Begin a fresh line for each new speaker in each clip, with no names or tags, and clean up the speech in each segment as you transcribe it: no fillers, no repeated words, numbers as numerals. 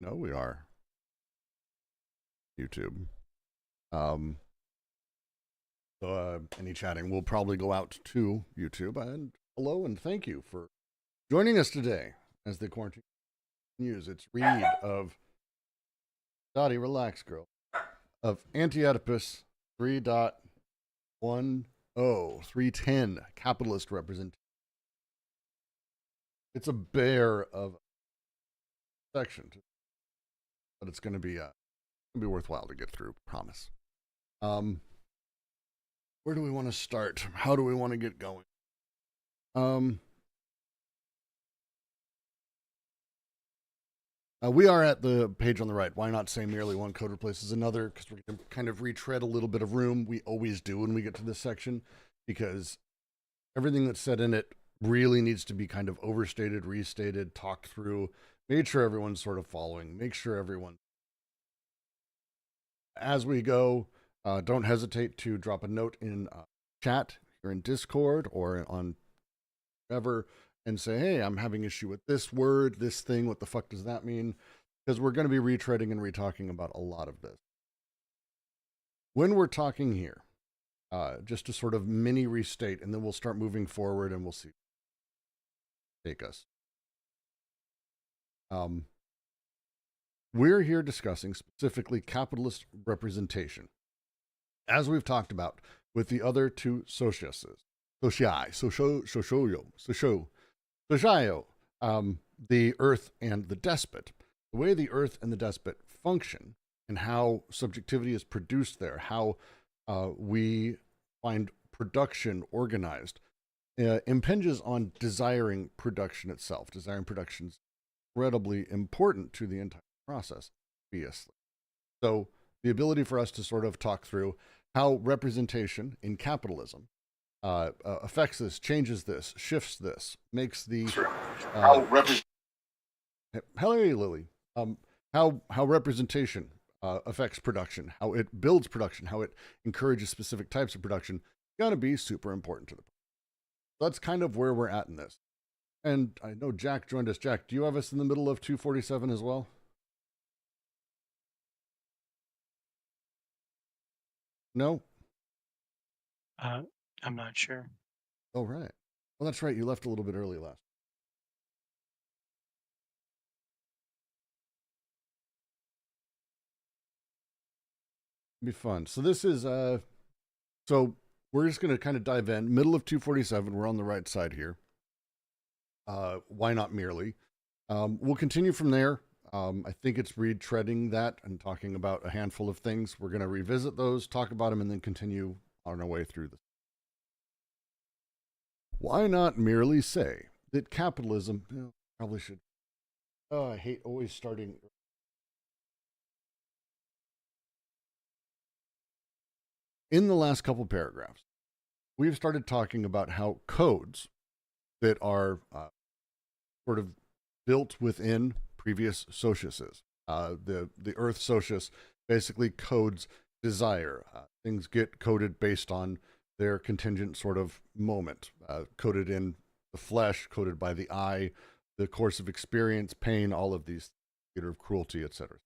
No, we are. YouTube. Um, any chatting will probably go out to YouTube. And hello and thank you for joining us today as the quarantine continues its read of Dottie, relax, girl. Of Anti-Oedipus 3.10, 310, capitalist representation. It's a bear of a section, but it's going to be worthwhile to get through. Promise. Where do we want to start? How do we want to get going? We are at the page on the right. Why not say merely one code replaces another? Because we're going to kind of retread a little bit of room. We always do when we get to this section, because everything that's said in it really needs to be kind of overstated, restated, talked through, made sure everyone's sort of following, make sure everyone. As we go, don't hesitate to drop a note in chat here in Discord or on whatever and say, hey, I'm having issue with this word, this thing. What the fuck does that mean? Because we're going to be retreading and retalking about a lot of this. When we're talking here, just to sort of mini restate, and then we'll start moving forward and we'll see. Take us. We're here discussing specifically capitalist representation. As we've talked about with the other two socios, the earth and the despot. The way the earth and the despot function and how subjectivity is produced there, how we find production organized, impinges on desiring production itself. Desiring production is incredibly important to the entire process, obviously. So the ability for us to sort of talk through how representation in capitalism affects this, changes this, shifts this, makes the hello, Lily. How representation affects production, how it builds production, how it encourages specific types of production, got to be super important to the. That's kind of where we're at in this. And I know Jack joined us. Jack, do you have us in the middle of 247 as well? No?
I'm not sure.
Oh, right. Well, that's right. You left a little bit early last. It'd be fun. So this is so we're just going to kind of dive in. Middle of 247. We're on the right side here. Why not merely? We'll continue from there. I think it's retreading that and talking about a handful of things. We're going to revisit those, talk about them, and then continue on our way through this. Why not merely say that capitalism, probably should. Oh, I hate always starting. In the last couple paragraphs, we've started talking about how codes that are sort of built within previous sociuses, the Earth socius basically codes desire. Things get coded based on their contingent sort of moment, coded in the flesh, coded by the eye, the course of experience, pain, all of these, theater of cruelty, etc.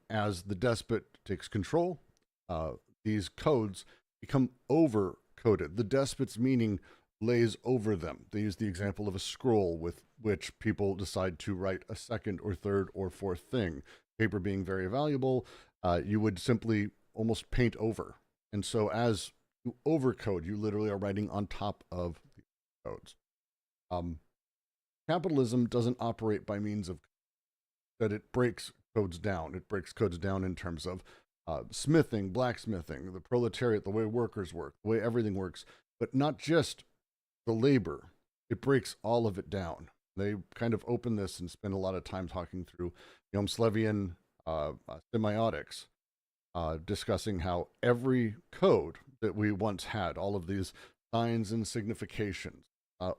As the despot takes control, these codes become over coded. The despot's meaning lays over them. They use the example of a scroll with which people decide to write a second or third or fourth thing. Paper being very valuable, you would simply almost paint over. And so as you overcode, you literally are writing on top of the codes. Capitalism doesn't operate by means of that. It breaks codes down. It breaks codes down in terms of smithing, blacksmithing, the proletariat, the way workers work, the way everything works, but not just the labor. It breaks all of it down. They kind of open this and spend a lot of time talking through Yomslevian semiotics, discussing how every code that we once had, all of these signs and significations,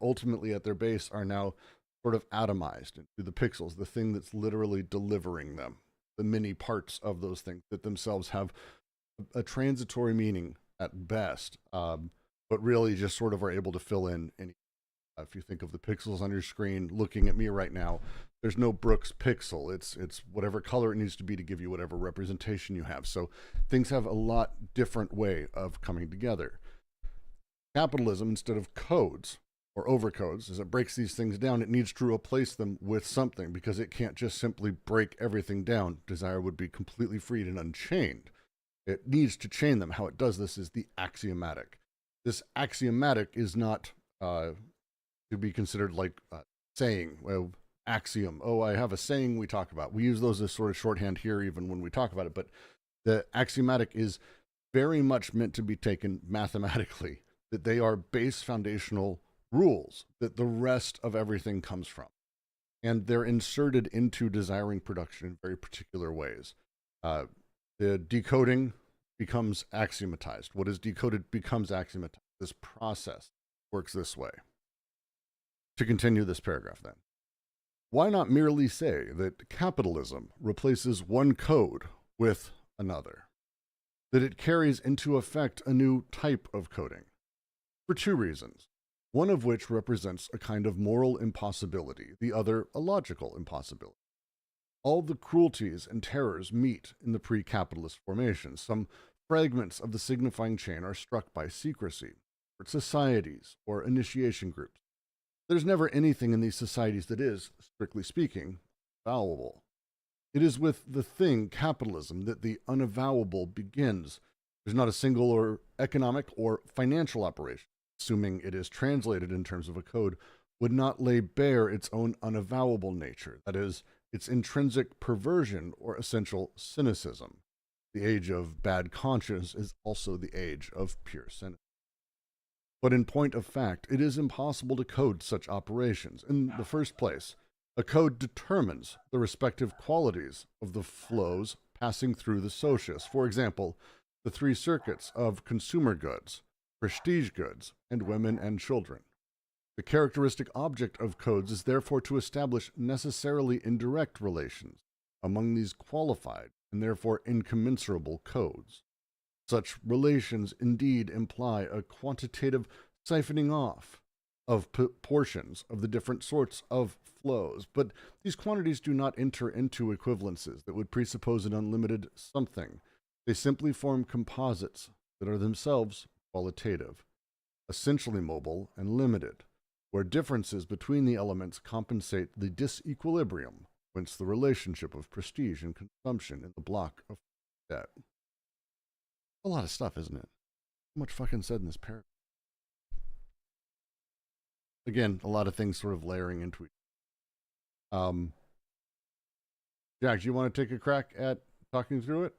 ultimately at their base are now sort of atomized into the pixels, the thing that's literally delivering them, the many parts of those things that themselves have a transitory meaning at best, but really just sort of are able to fill in any. If you think of the pixels on your screen looking at me right now, there's no Brooks pixel. It's whatever color it needs to be to give you whatever representation you have. So things have a lot different way of coming together. Capitalism, instead of codes or overcodes, as it breaks these things down, it needs to replace them with something, because it can't just simply break everything down. Desire would be completely freed and unchained. It needs to chain them. How it does this is the axiomatic. This axiomatic is not to be considered like saying, well, axiom. Oh, I have a saying we talk about. We use those as sort of shorthand here, even when we talk about it. But the axiomatic is very much meant to be taken mathematically, that they are base foundational rules that the rest of everything comes from. And they're inserted into desiring production in very particular ways. The decoding becomes axiomatized. What is decoded becomes axiomatized. This process works this way. To continue this paragraph then, why not merely say that capitalism replaces one code with another? That it carries into effect a new type of coding? For two reasons, one of which represents a kind of moral impossibility, the other a logical impossibility. All the cruelties and terrors meet in the pre-capitalist formation. Some fragments of the signifying chain are struck by secrecy, or societies, or initiation groups. There's never anything in these societies that is, strictly speaking, avowable. It is with the thing, capitalism, that the unavowable begins. There's not a single or economic or financial operation, assuming it is translated in terms of a code, would not lay bare its own unavowable nature, that is, its intrinsic perversion or essential cynicism. The age of bad conscience is also the age of pure cynicism. But in point of fact, it is impossible to code such operations. In the first place, a code determines the respective qualities of the flows passing through the socius. For example, the three circuits of consumer goods, prestige goods, and women and children. The characteristic object of codes is therefore to establish necessarily indirect relations among these qualified and therefore incommensurable codes. Such relations indeed imply a quantitative siphoning off of portions of the different sorts of flows, but these quantities do not enter into equivalences that would presuppose an unlimited something. They simply form composites that are themselves qualitative, essentially mobile and limited, where differences between the elements compensate the disequilibrium, whence the relationship of prestige and consumption in the block of debt. A lot of stuff, isn't it? So much fucking said in this paragraph. Again, a lot of things sort of layering into each other. Jack, do you want to take a crack at talking through it?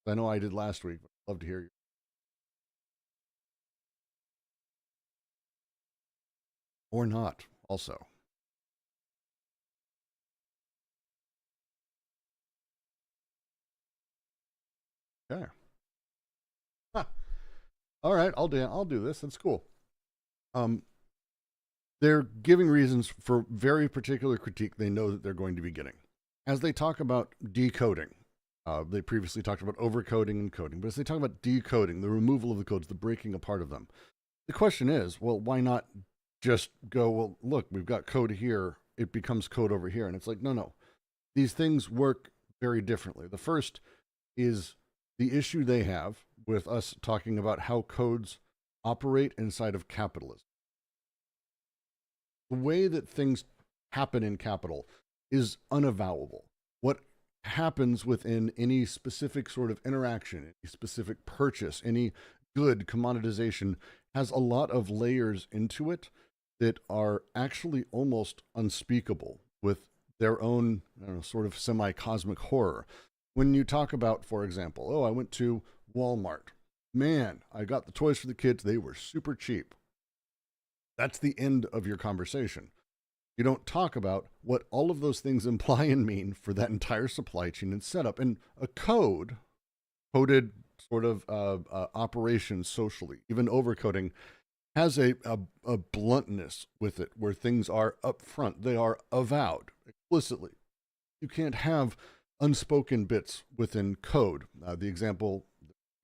I know I did last week, but I'd love to hear you. Or not, also. Okay. Huh. All right, I'll do this. That's cool. They're giving reasons for very particular critique they know that they're going to be getting. As they talk about decoding, they previously talked about overcoding and coding, but as they talk about decoding, the removal of the codes, the breaking apart of them, the question is, well, why not just go, well, look, we've got code here, it becomes code over here. And it's like, no. These things work very differently. The first is the issue they have with us talking about how codes operate inside of capitalism. The way that things happen in capital is unavowable. What happens within any specific sort of interaction, any specific purchase, any good commoditization has a lot of layers into it that are actually almost unspeakable with their own, sort of semi-cosmic horror. When you talk about, for example, oh, I went to Walmart. Man, I got the toys for the kids. They were super cheap. That's the end of your conversation. You don't talk about what all of those things imply and mean for that entire supply chain and setup. And a coded sort of operation socially, even overcoding, has a bluntness with it where things are upfront. They are avowed explicitly. You can't have unspoken bits within code. The example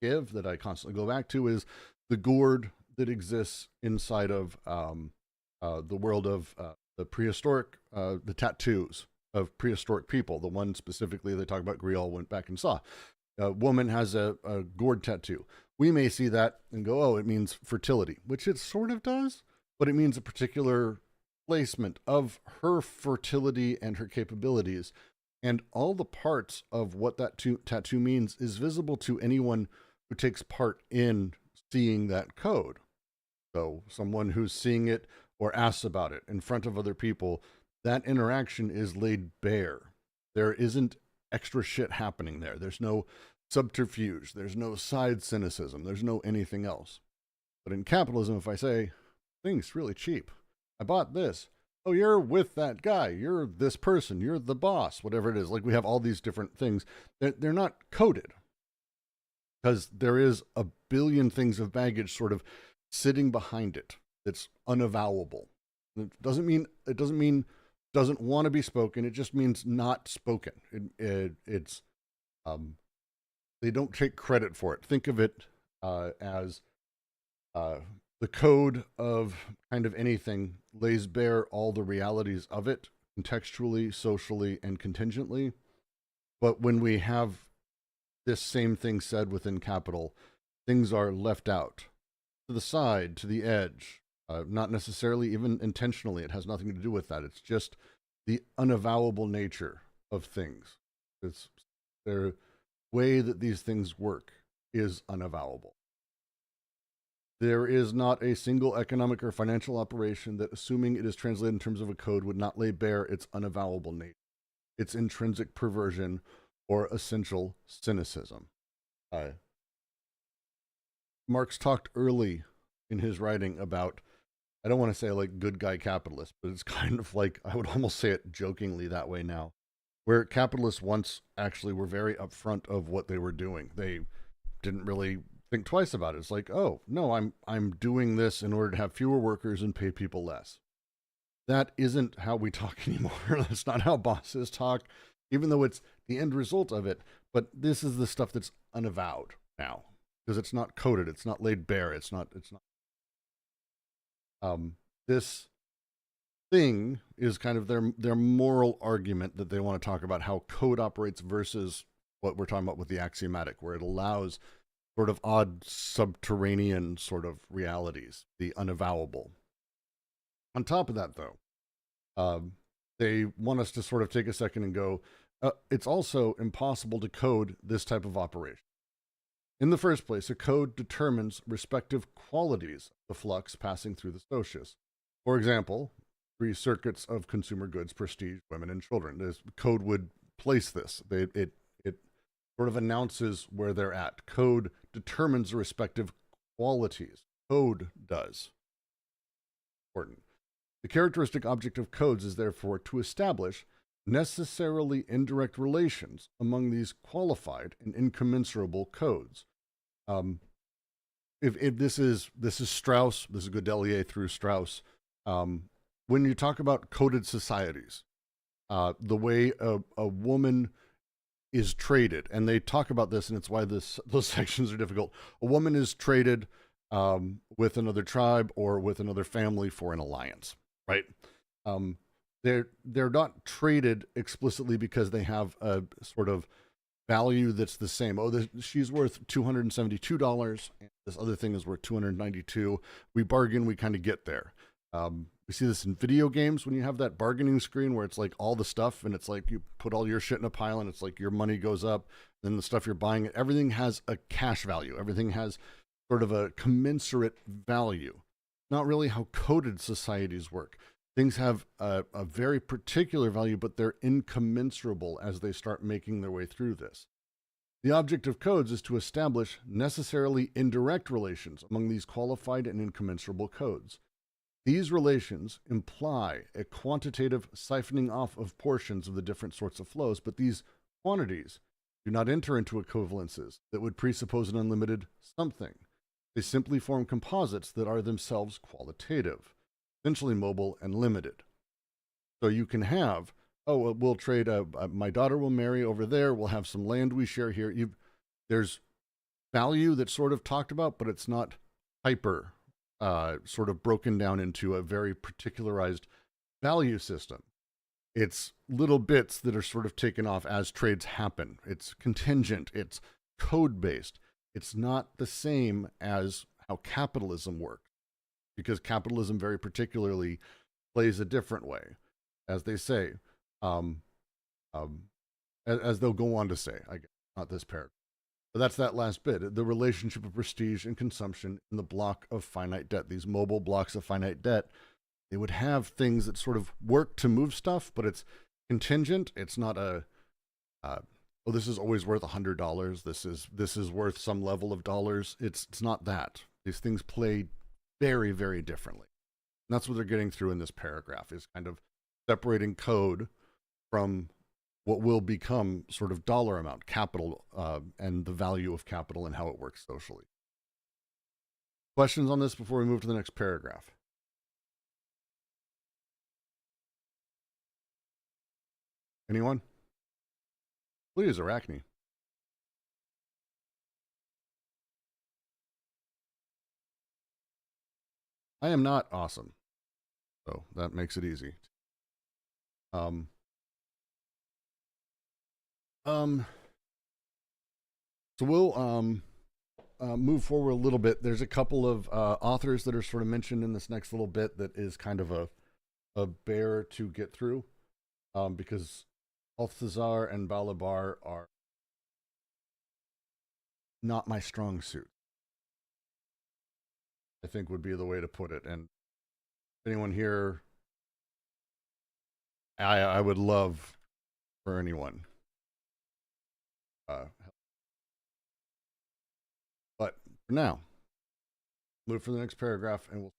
that I constantly go back to is the gourd that exists inside of the world of the prehistoric, the tattoos of prehistoric people. The one specifically they talk about, Grial went back and saw. A woman has a gourd tattoo. We may see that and go, oh, it means fertility, which it sort of does, but it means a particular placement of her fertility and her capabilities. And all the parts of what that tattoo means is visible to anyone who takes part in seeing that code. So someone who's seeing it or asks about it in front of other people, that interaction is laid bare. There isn't extra shit happening there. There's no subterfuge. There's no side cynicism. There's no anything else. But in capitalism, if I say, things really cheap, I bought this. Oh, you're with that guy. You're this person. You're the boss, whatever it is. Like, we have all these different things. They're not coded because there is a billion things of baggage sort of sitting behind it. It's unavowable. It doesn't mean doesn't want to be spoken. It just means not spoken. It's they don't take credit for it. Think of it as the code of kind of anything lays bare all the realities of it, contextually, socially, and contingently. But when we have this same thing said within capital, things are left out, to the side, to the edge, not necessarily even intentionally. It has nothing to do with that. It's just the unavowable nature of things. It's their way that these things work is unavowable. There is not a single economic or financial operation that, assuming it is translated in terms of a code, would not lay bare its unavowable nature, its intrinsic perversion, or essential cynicism. Marx talked early in his writing about, I don't want to say like good guy capitalist, but it's kind of like, I would almost say it jokingly that way now, where capitalists once actually were very upfront of what they were doing. They didn't really think twice about it. It's like, oh, no, I'm doing this in order to have fewer workers and pay people less. That isn't how we talk anymore. That's not how bosses talk, even though it's the end result of it. But this is the stuff that's unavowed now, because it's not coded. It's not laid bare. It's not. This thing is kind of their moral argument that they want to talk about how code operates versus what we're talking about with the axiomatic, where it allows sort of odd subterranean sort of realities, the unavowable. On top of that, though, they want us to sort of take a second and go, it's also impossible to code this type of operation. In the first place, a code determines respective qualities of the flux passing through the socius. For example, 3 circuits of consumer goods, prestige, women, and children. This code would place this. It sort of announces where they're at. Code determines the respective qualities. Code does. Important. The characteristic object of codes is therefore to establish necessarily indirect relations among these qualified and incommensurable codes. If this is Strauss, this is Godelier through Strauss. When you talk about coded societies, the way a woman is traded, and they talk about this, and it's why those sections are difficult. A woman is traded with another tribe or with another family for an alliance, right? They're not traded explicitly because they have a sort of value that's the same. Oh, she's worth $272, and this other thing is worth $292. We bargain, we kind of get there. We see this in video games when you have that bargaining screen where it's like all the stuff, and it's like you put all your shit in a pile, and it's like your money goes up, then the stuff you're buying, everything has a cash value. Everything has sort of a commensurate value. Not really how coded societies work. Things have a very particular value, but they're incommensurable as they start making their way through this. The object of codes is to establish necessarily indirect relations among these qualified and incommensurable codes. These relations imply a quantitative siphoning off of portions of the different sorts of flows, but these quantities do not enter into equivalences that would presuppose an unlimited something. They simply form composites that are themselves qualitative, essentially mobile and limited. So you can have, oh, we'll trade, my daughter will marry over there, we'll have some land we share here. There's value that's sort of talked about, but it's not hyper sort of broken down into a very particularized value system. It's little bits that are sort of taken off as trades happen. It's contingent. It's code-based. It's not the same as how capitalism works, because capitalism very particularly plays a different way, as they say, um, as they'll go on to say, I guess, not this paragraph. But that's that last bit, the relationship of prestige and consumption in the block of finite debt, these mobile blocks of finite debt. They would have things that sort of work to move stuff, but it's contingent. It's not a, oh, this is always worth $100. This is worth some level of dollars. It's not that. These things play very, very differently. And that's what they're getting through in this paragraph, is kind of separating code from what will become sort of dollar amount, capital, and the value of capital and how it works socially. Questions on this before we move to the next paragraph? Anyone? Please, Arachne. I am not awesome, so that makes it easy. Um, so we'll move forward a little bit. There's a couple of authors that are sort of mentioned in this next little bit that is kind of a bear to get through, because Althazar and Balabar are not my strong suit, I think would be the way to put it. And anyone here, I would love for anyone. But for now, move for the next paragraph and we'll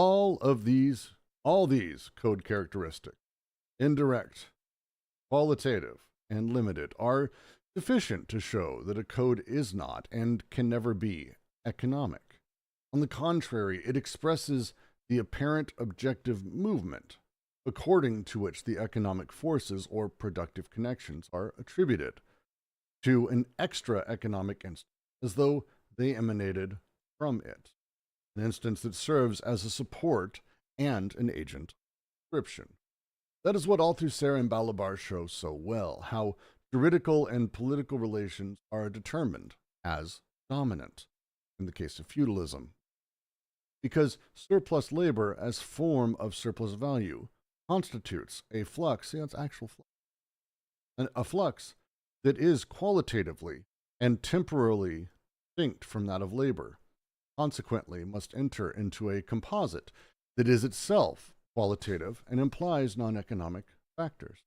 all these code characteristics, indirect, qualitative, and limited, are sufficient to show that a code is not and can never be economic. On the contrary, it expresses the apparent objective movement according to which the economic forces or productive connections are attributed to an extra economic instance, as though they emanated from it, an instance that serves as a support and an agent of description. That is what Althusser and Balabar show so well, how juridical and political relations are determined as dominant in the case of feudalism. Because surplus labor as form of surplus value constitutes a flux, see, that's actual flux, a flux that is qualitatively and temporally distinct from that of labor, consequently must enter into a composite that is itself qualitative and implies non-economic factors.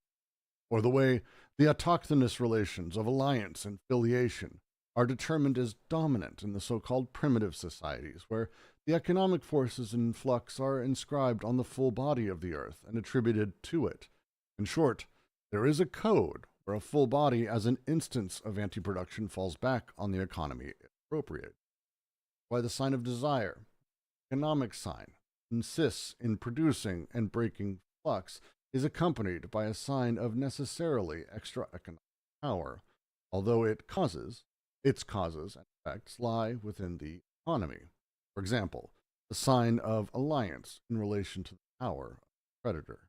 Or the way the autochthonous relations of alliance and filiation are determined as dominant in the so-called primitive societies, where the economic forces in flux are inscribed on the full body of the earth and attributed to it. In short, there is a code where a full body as an instance of anti-production falls back on the economy appropriate. Why the sign of desire, economic sign, insists in producing and breaking flux, is accompanied by a sign of necessarily extra economic power, although its causes and effects lie within the economy. For example, the sign of alliance in relation to the power of the creditor.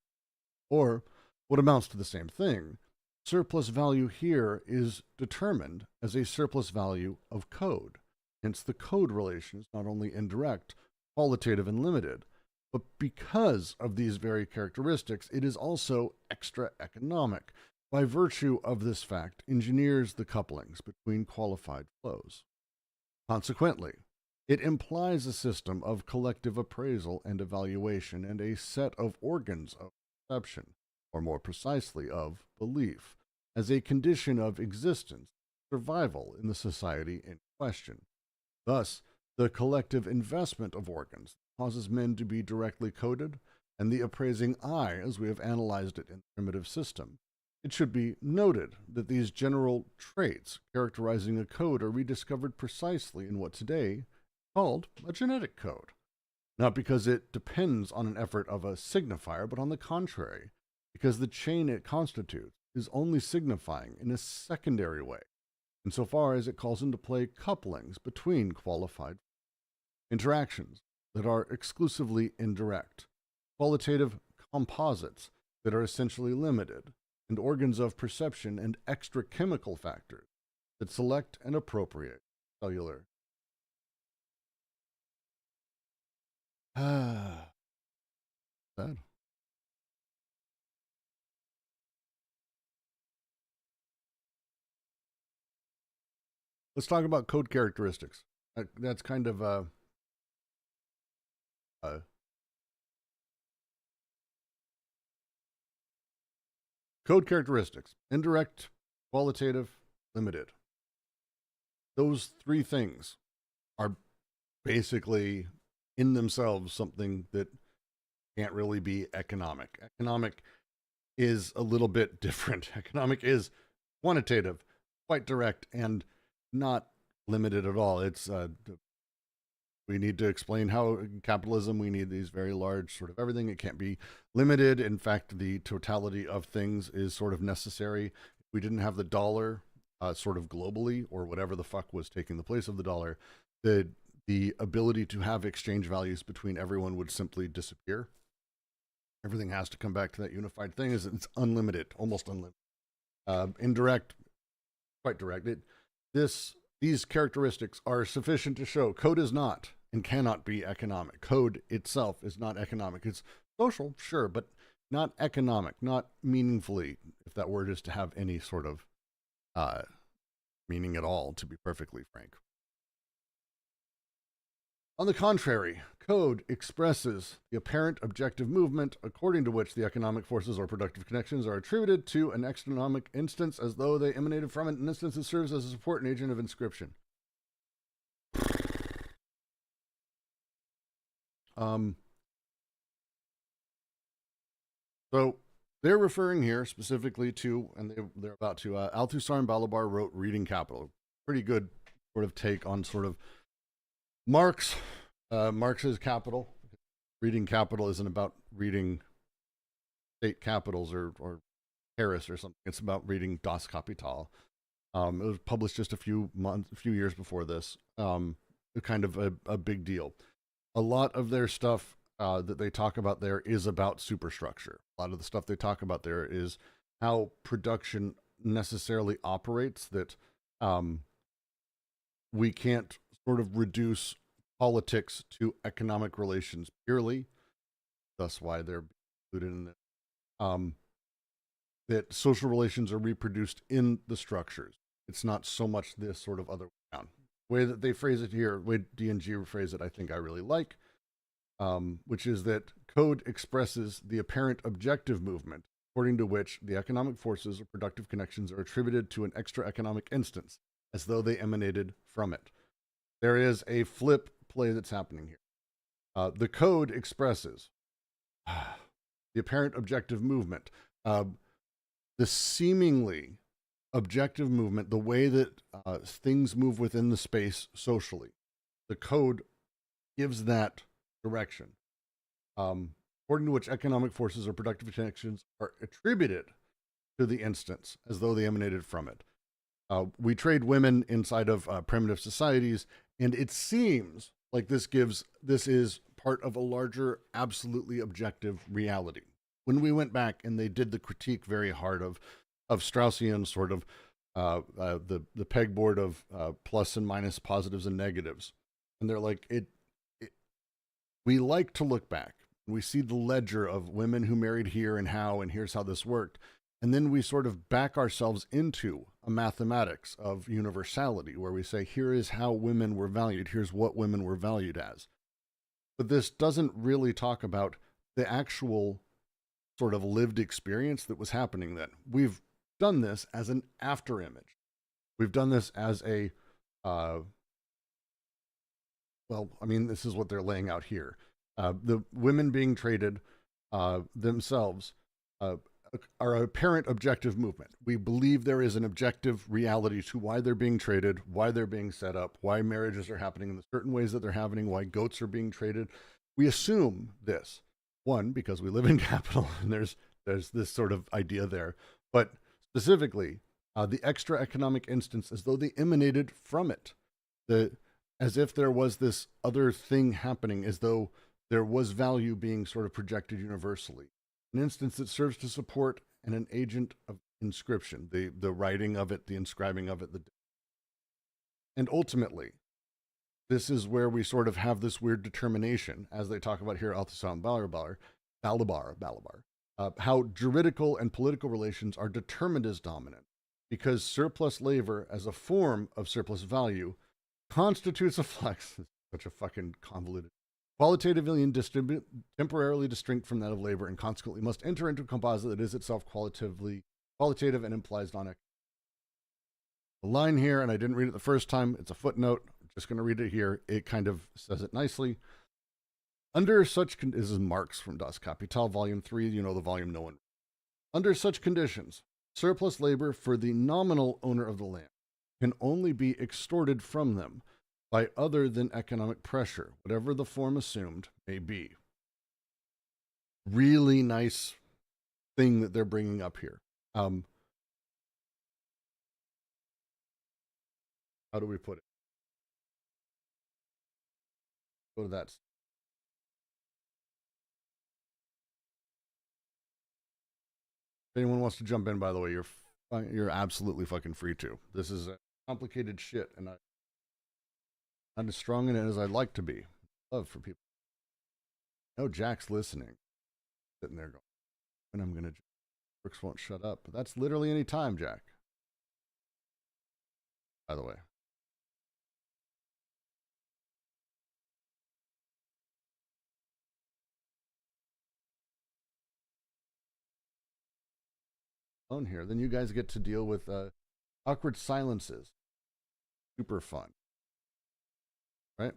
Or, what amounts to the same thing, surplus value here is determined as a surplus value of code. Hence, the code relation is not only indirect, qualitative, and limited, but because of these very characteristics, it is also extra economic. By virtue of this fact, engineers the couplings between qualified flows. Consequently, it implies a system of collective appraisal and evaluation and a set of organs of perception, or more precisely of belief, as a condition of existence, survival in the society in question. Thus, the collective investment of organs causes men to be directly coded, and the appraising eye, as we have analyzed it in the primitive system. It should be noted that these general traits characterizing a code are rediscovered precisely in what today is called a genetic code, not because it depends on an effort of a signifier, but on the contrary, because the chain it constitutes is only signifying in a secondary way insofar as it calls into play couplings between qualified interactions that are exclusively indirect, qualitative composites that are essentially limited, and organs of perception and extra-chemical factors that select and appropriate cellular. Sad. Let's talk about code characteristics. That's kind of code characteristics: indirect, qualitative, limited. Those three things are basically in themselves something that can't really be economic. Economic is a little bit different. Economic is quantitative, quite direct, and not limited at all. It's we need to explain how capitalism, we need these very large sort of everything. It can't be limited. In fact, the totality of things is sort of necessary. If we didn't have the dollar sort of globally, or whatever the fuck was taking the place of the dollar, the ability to have exchange values between everyone would simply disappear. Everything has to come back to that unified thing. Is it's unlimited, almost unlimited. Indirect, quite direct. These characteristics are sufficient to show code is not and cannot be economic. Code itself is not economic. It's social, sure, but not economic, not meaningfully, if that word is to have any sort of meaning at all, to be perfectly frank. On the contrary, code expresses the apparent objective movement according to which the economic forces or productive connections are attributed to an economic instance as though they emanated from it. An instance that serves as a support and agent of inscription. So they're referring here specifically to, and they're about to, Althusser and Balabar wrote Reading Capital. Pretty good sort of take on sort of Marx's Capital. Reading Capital isn't about reading state capitals or Paris or something. It's about reading Das Kapital. It was published just a few years before this. Kind of a big deal. A lot of their stuff that they talk about there is about superstructure. A lot of the stuff they talk about there is how production necessarily operates, that we can't sort of reduce politics to economic relations purely. That's why they're included in this. That social relations are reproduced in the structures. It's not so much this sort of other way around. The way that they phrase it here, the way DNG phrase it, I think I really like, which is that code expresses the apparent objective movement according to which the economic forces or productive connections are attributed to an extra economic instance as though they emanated from it. There is a flip play that's happening here. The code expresses the apparent objective movement, the seemingly objective movement, the way that things move within the space socially. The code gives that direction, according to which economic forces or productive connections are attributed to the instance as though they emanated from it. We trade women inside of primitive societies, and it seems like this is part of a larger, absolutely objective reality. When we went back and they did the critique very hard of Straussian sort of the pegboard of plus and minus, positives and negatives, and they're like, we like to look back. We see the ledger of women who married here and how, and here's how this worked. And then we sort of back ourselves into a mathematics of universality where we say, here is how women were valued. Here's what women were valued as. But this doesn't really talk about the actual sort of lived experience that was happening then. We've done this as an after image. We've done this as a, this is what they're laying out here. The women being traded themselves are a apparent objective movement. We believe there is an objective reality to why they're being traded, why they're being set up, why marriages are happening in the certain ways that they're happening, why goats are being traded. We assume this, one, because we live in capital and there's this sort of idea there, but specifically The extra economic instance as though they emanated from it, as if there was this other thing happening, as though there was value being sort of projected universally. An instance that serves to support an agent of inscription, the writing of it, the inscribing of it, and ultimately, this is where we sort of have this weird determination, as they talk about here, Althusser and Balabar, how juridical and political relations are determined as dominant, because surplus labor as a form of surplus value constitutes a flex. Such a fucking convoluted. Qualitatively and temporarily distinct from that of labor, and consequently must enter into a composite that is itself qualitative and implies non-economic. The line here, and I didn't read it the first time, it's a footnote. I'm just going to read it here. It kind of says it nicely. Under such this is Marx from Das Kapital, Volume 3, the volume no one. Under such conditions, surplus labor for the nominal owner of the land can only be extorted from them by other than economic pressure, whatever the form assumed may be. Really nice thing that they're bringing up here. How do we put it? Go to that. If anyone wants to jump in, by the way, you're absolutely fucking free to. This is complicated shit, and I'm not as strong in it as I'd like to be. Love for people. No, Jack's listening, sitting there going, and I'm gonna. Brooks won't shut up, but that's literally any time, Jack. By the way. On here, then you guys get to deal with awkward silences. Super fun, right?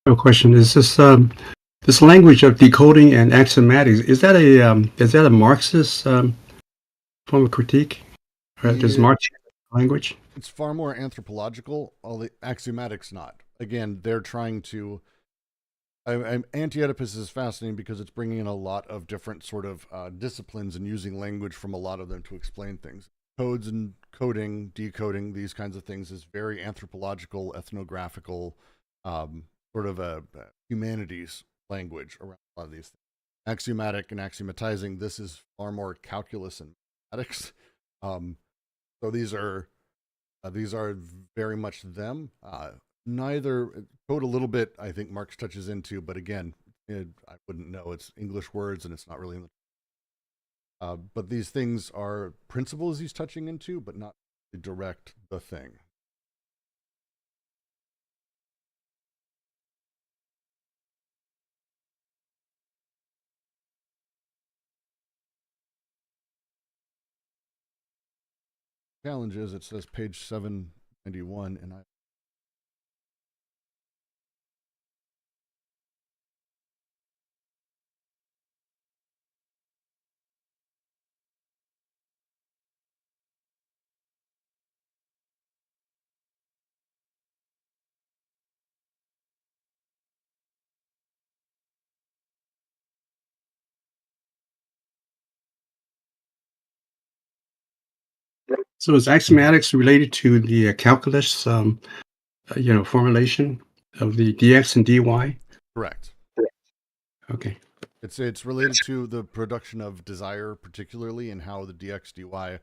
A question is this language of decoding and axiomatics, is that a Marxist form of critique? Does Marx use language?
It's far more anthropological. All the axiomatics not. Again, they're trying to. Anti-Oedipus is fascinating because it's bringing in a lot of different sort of disciplines and using language from a lot of them to explain things. Codes and coding, decoding, these kinds of things is very anthropological, ethnographical, sort of a humanities language around a lot of these things. Axiomatic and axiomatizing, this is far more calculus and mathematics. So these are very much them. Neither code a little bit, I think Marx touches into, but again, I wouldn't know. It's English words, and it's not really in the. But these things are principles he's touching into, but not direct the thing. Challenge is, it says page 791, and I.
So is axiomatics related to the calculus, formulation of the dx and dy?
Correct.
Okay.
It's related to the production of desire, particularly, and how the dx dy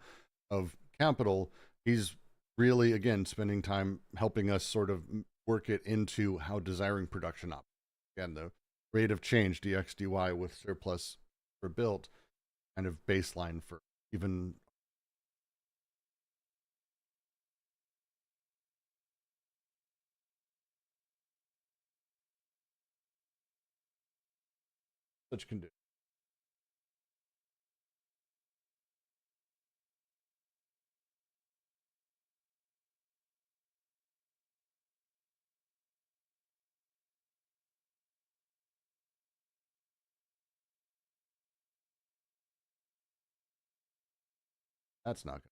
of capital. He's really, again, spending time helping us sort of work it into how desiring production operates. Again, the rate of change, dx dy with surplus for built, kind of baseline for even. Such conditions. That's not good.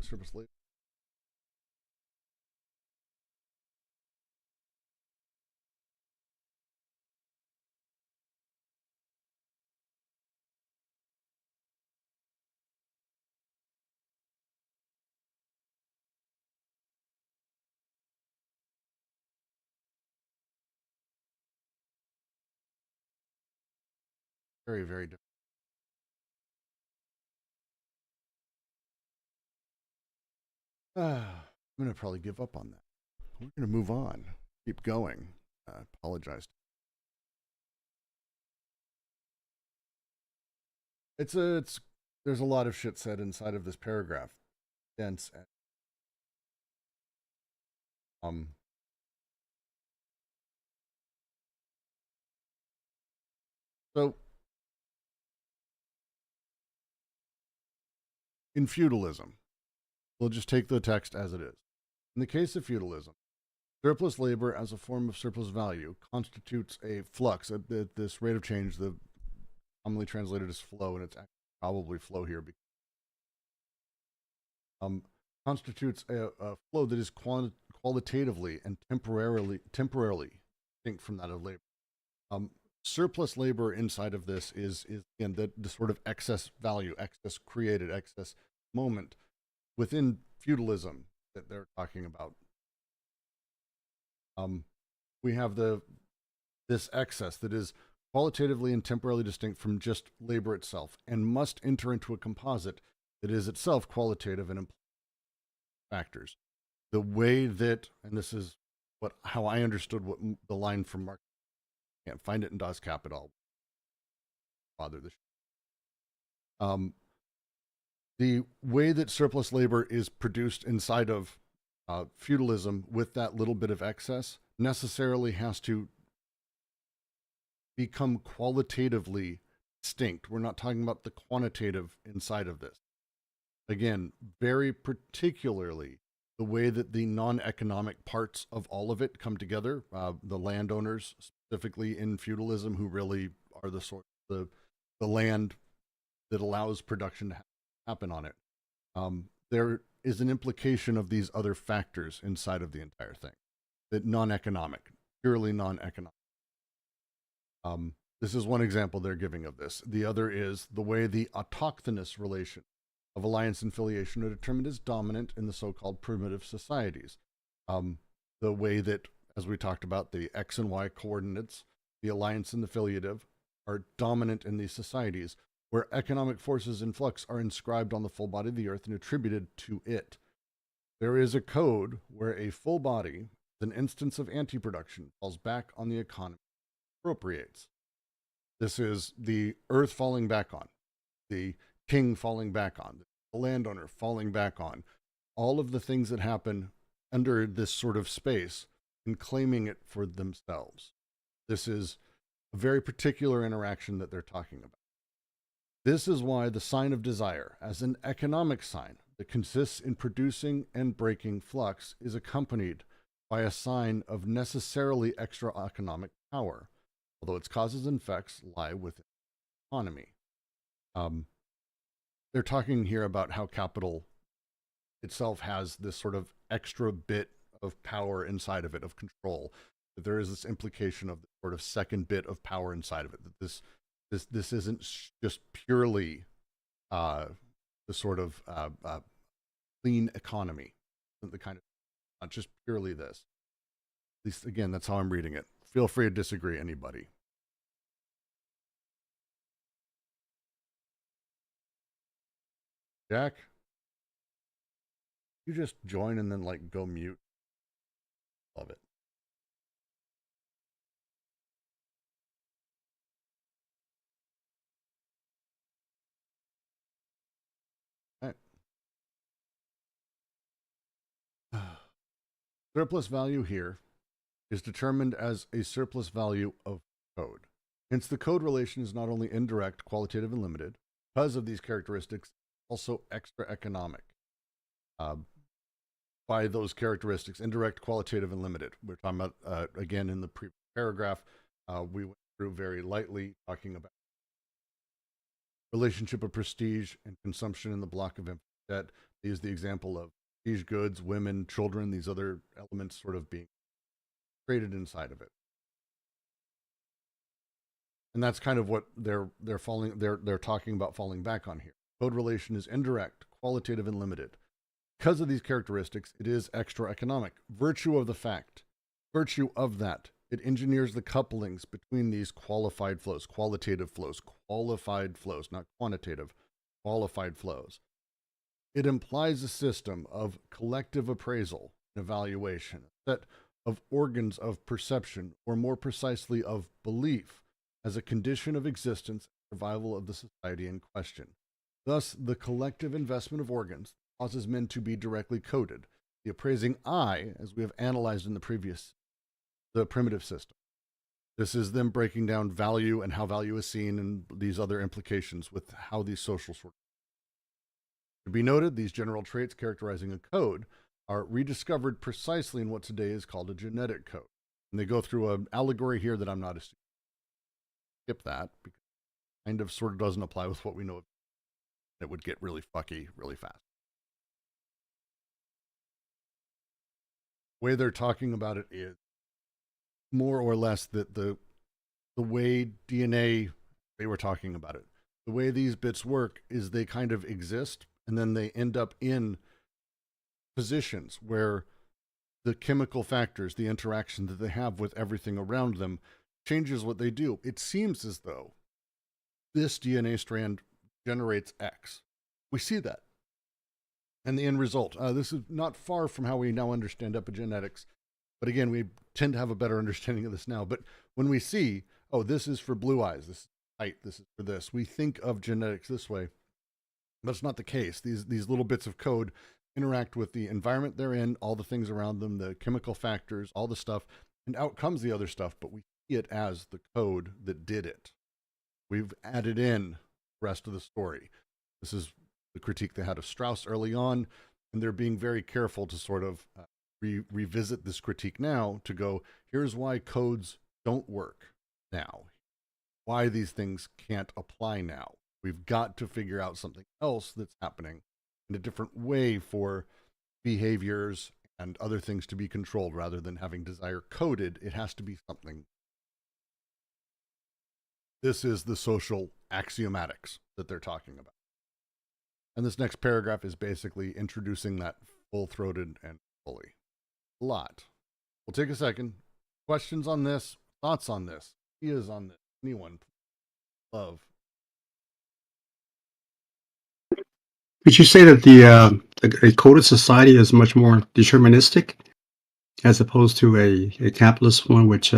Surplus labor. Very, very different. I'm going to probably give up on that. We're going to move on. Keep going. I apologize. There's a lot of shit said inside of this paragraph. Dense. Um, so in feudalism, we'll just take the text as it is. In the case of feudalism, surplus labor as a form of surplus value constitutes a flux at this rate of change, the commonly translated as flow, and it's probably flow here, constitutes a flow that is qualitatively and temporarily distinct from that of labor. Surplus labor inside of this is again the sort of excess value, excess created, excess moment within feudalism that they're talking about. We have this excess that is qualitatively and temporarily distinct from just labor itself, and must enter into a composite that is itself qualitative and factors. The way that, and this is how I understood what the line from Marx. Can't find it in Das Kapital. Bother this. The way that surplus labor is produced inside of feudalism with that little bit of excess necessarily has to become qualitatively distinct. We're not talking about the quantitative inside of this. Again, very particularly the way that the non-economic parts of all of it come together, the landowners specifically in feudalism, who really are the land that allows production to happen on it. There is an implication of these other factors inside of the entire thing, that non-economic, purely non-economic. This is one example they're giving of this. The other is the way the autochthonous relation of alliance and filiation are determined as dominant in the so-called primitive societies. The way that, as we talked about, the X and Y coordinates, the alliance and the filiative, are dominant in these societies, where economic forces in flux are inscribed on the full body of the earth and attributed to it. There is a code where a full body, an instance of anti-production, falls back on the economy, appropriates. This is the earth falling back on, the king falling back on, the landowner falling back on, all of the things that happen under this sort of space and claiming it for themselves. This is a very particular interaction that they're talking about. This is why the sign of desire, as an economic sign that consists in producing and breaking flux, is accompanied by a sign of necessarily extra economic power, although its causes and effects lie within economy. They're talking here about how capital itself has this sort of extra bit of power inside of it, of control. That there is this implication of the sort of second bit of power inside of it. That this isn't just purely the sort of clean economy, the kind of, not just purely this. At least, again, that's how I'm reading it. Feel free to disagree, anybody. Jack, you just join and then like go mute. Love it. All right. Surplus value here is determined as a surplus value of code. Hence, the code relation is not only indirect, qualitative, and limited, because of these characteristics, also extra economic. By those characteristics, indirect, qualitative, and limited. We're talking about, again, in the previous paragraph, we went through very lightly talking about relationship of prestige and consumption in the block of debt. They use the example of prestige goods, women, children, these other elements sort of being created inside of it. And that's kind of what they're talking about falling back on here. Code relation is indirect, qualitative, and limited. Because of these characteristics, it is extra economic. Virtue of that, it engineers the couplings between these qualified flows, qualitative flows, qualified flows, not quantitative, qualified flows. It implies a system of collective appraisal and evaluation, a set of organs of perception, or more precisely of belief, as a condition of existence and survival of the society in question. Thus, the collective investment of organs causes men to be directly coded. The appraising I, as we have analyzed in the primitive system. This is them breaking down value and how value is seen and these other implications with how these social sort of. To be noted, these general traits characterizing a code are rediscovered precisely in what today is called a genetic code. And they go through an allegory here that I'm not assuming. Skip that because it kind of sort of doesn't apply with what we know. It would get really fucky really fast. The way they're talking about it is more or less that the way DNA, they were talking about it, the way these bits work is they kind of exist and then they end up in positions where the chemical factors, the interaction that they have with everything around them changes what they do. It seems as though this DNA strand generates X. We see that. And the end result, this is not far from how we now understand epigenetics. But again, we tend to have a better understanding of this now. But when we see, oh, this is for blue eyes, this is height, this is for this, we think of genetics this way. But it's not the case. These little bits of code interact with the environment they're in, all the things around them, the chemical factors, all the stuff, and out comes the other stuff, but we see it as the code that did it. We've added in the rest of the story. This is the critique they had of Strauss early on, and they're being very careful to sort of revisit this critique now to go, here's why codes don't work now, why these things can't apply now. We've got to figure out something else that's happening in a different way for behaviors and other things to be controlled rather than having desire coded. It has to be something. This is the social axiomatics that they're talking about. And this next paragraph is basically introducing that full-throated and fully. A lot. We'll take a second. Questions on this? Thoughts on this? Ideas on this? Anyone? Love.
Would you say that the coded society is much more deterministic as opposed to a capitalist one, which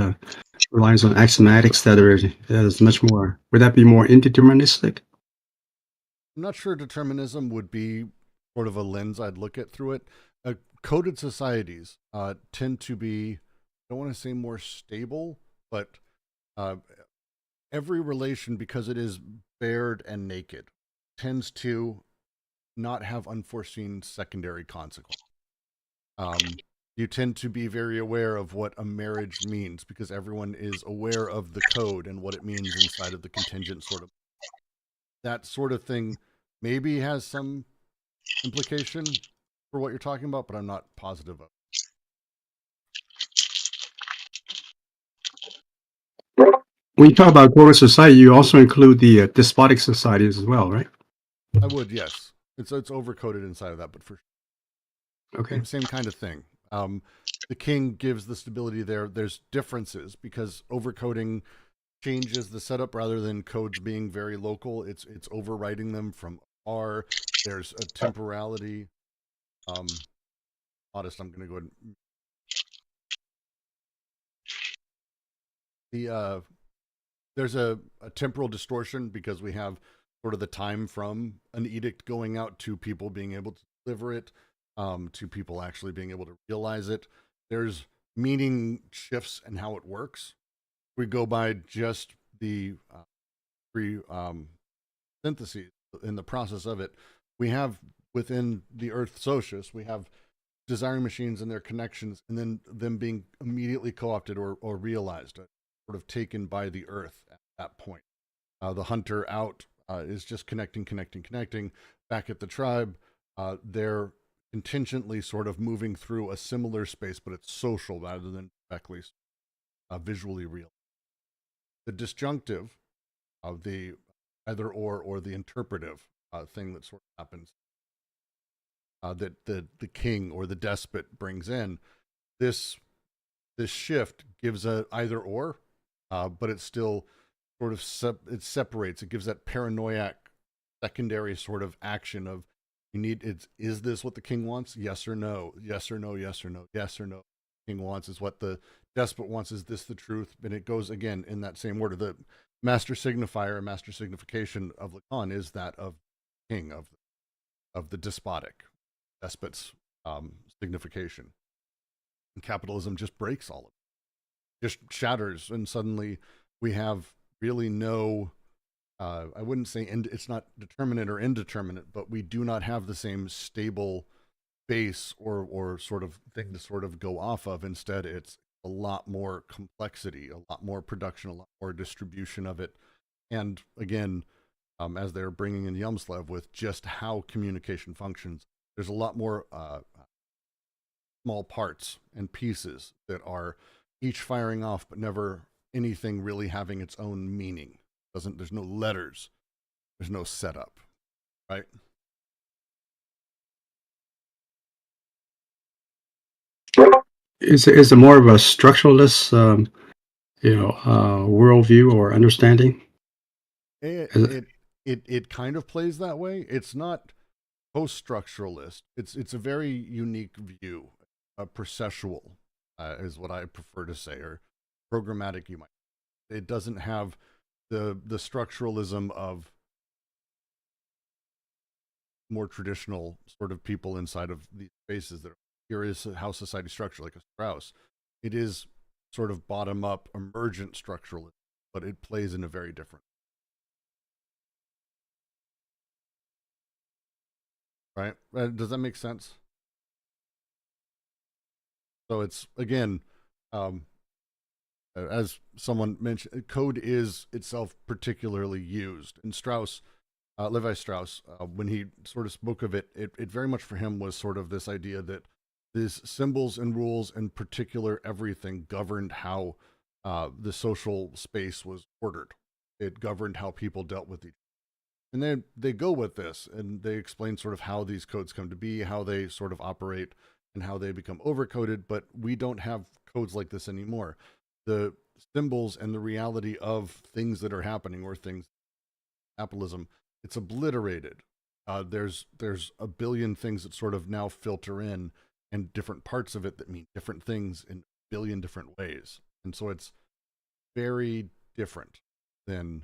relies on axiomatics that is much more? Would that be more indeterministic?
I'm not sure determinism would be sort of a lens I'd look at through it. Coded societies tend to be, I don't want to say more stable, but every relation, because it is bared and naked, tends to not have unforeseen secondary consequences. You tend to be very aware of what a marriage means because everyone is aware of the code and what it means inside of the contingent sort of. That sort of thing maybe has some implication for what you're talking about, but I'm not positive of.
When you talk about coded society, you also include the despotic societies as well, right?
I would, yes. It's overcoded inside of that, but for
okay,
same kind of thing. The king gives the stability there. There's differences because overcoding changes the setup rather than codes being very local. It's overriding them from R. There's a temporality. Modest, I'm going to go ahead and there's a temporal distortion because we have sort of the time from an edict going out to people being able to deliver it, to people actually being able to realize it. There's meaning shifts and how it works. We go by just the free syntheses in the process of it. We have within the Earth socius, we have desiring machines and their connections, and then them being immediately co-opted or realized, sort of taken by the Earth at that point. The hunter out is just connecting. Back at the tribe, they're contingently sort of moving through a similar space, but it's social rather than directly visually real. The disjunctive of the either or the interpretive thing that sort of happens, that the king or the despot brings in, this shift gives a either or, but it's still sort of it separates. It gives that paranoiac secondary sort of action of is this what the king wants? Yes or no. Yes or no. Yes or no. Yes or no. King wants is what the despot wants. Is this the truth? And it goes again in that same order. The master signifier, master signification of Lacan is that of king, of the despotic despot's signification. And capitalism just breaks all of it, just shatters, and suddenly we have really no, I wouldn't say it's not determinate or indeterminate, but we do not have the same stable base or sort of thing to sort of go off of. Instead, it's a lot more complexity, a lot more production, a lot more distribution of it. And again, as they're bringing in Yumslev with just how communication functions, there's a lot more small parts and pieces that are each firing off, but never anything really having its own meaning. There's no letters, there's no setup, right?
Is it more of a structuralist, worldview or understanding?
It kind of plays that way. It's not post-structuralist. It's a very unique view, processual, is what I prefer to say, or programmatic. You might. It doesn't have the structuralism of more traditional sort of people inside of these spaces that are, here is how society structured, like a Strauss. It is sort of bottom up emergent structuralism, but it plays in a very different. Right? Does that make sense? So it's again, as someone mentioned, code is itself particularly used. And Strauss, Levi Strauss, when he sort of spoke of it, it very much for him was sort of this idea that these symbols and rules and particular everything governed how the social space was ordered. It governed how people dealt with each other. And then they go with this and they explain sort of how these codes come to be, how they sort of operate, and how they become overcoded. But we don't have codes like this anymore. The symbols and the reality of things that are happening, or things, capitalism, it's obliterated. There's a billion things that sort of now filter in, and different parts of it that mean different things in a billion different ways. And so it's very different than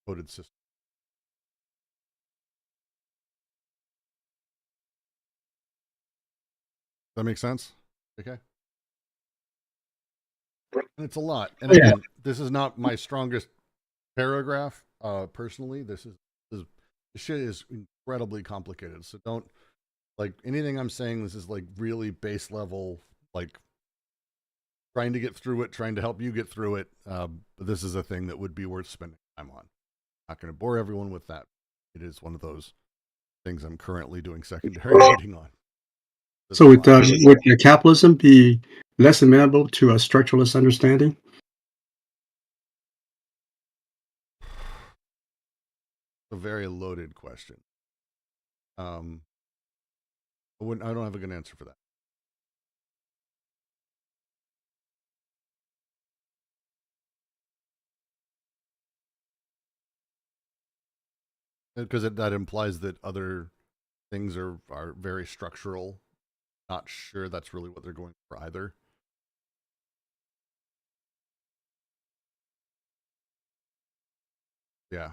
coded systems. Does that make sense? Okay. And it's a lot. And again, this is not my strongest paragraph. Personally, this shit is incredibly complicated. So don't, like, anything I'm saying, this is like really base level, like trying to get through it, trying to help you get through it. But this is a thing that would be worth spending time on. Not going to bore everyone with that. It is one of those things I'm currently doing secondary reading on.
So would capitalism be less amenable to a structuralist understanding?
A very loaded question. I don't have a good answer for that. Because that implies that other things are very structural. Not sure that's really what they're going for either. Yeah.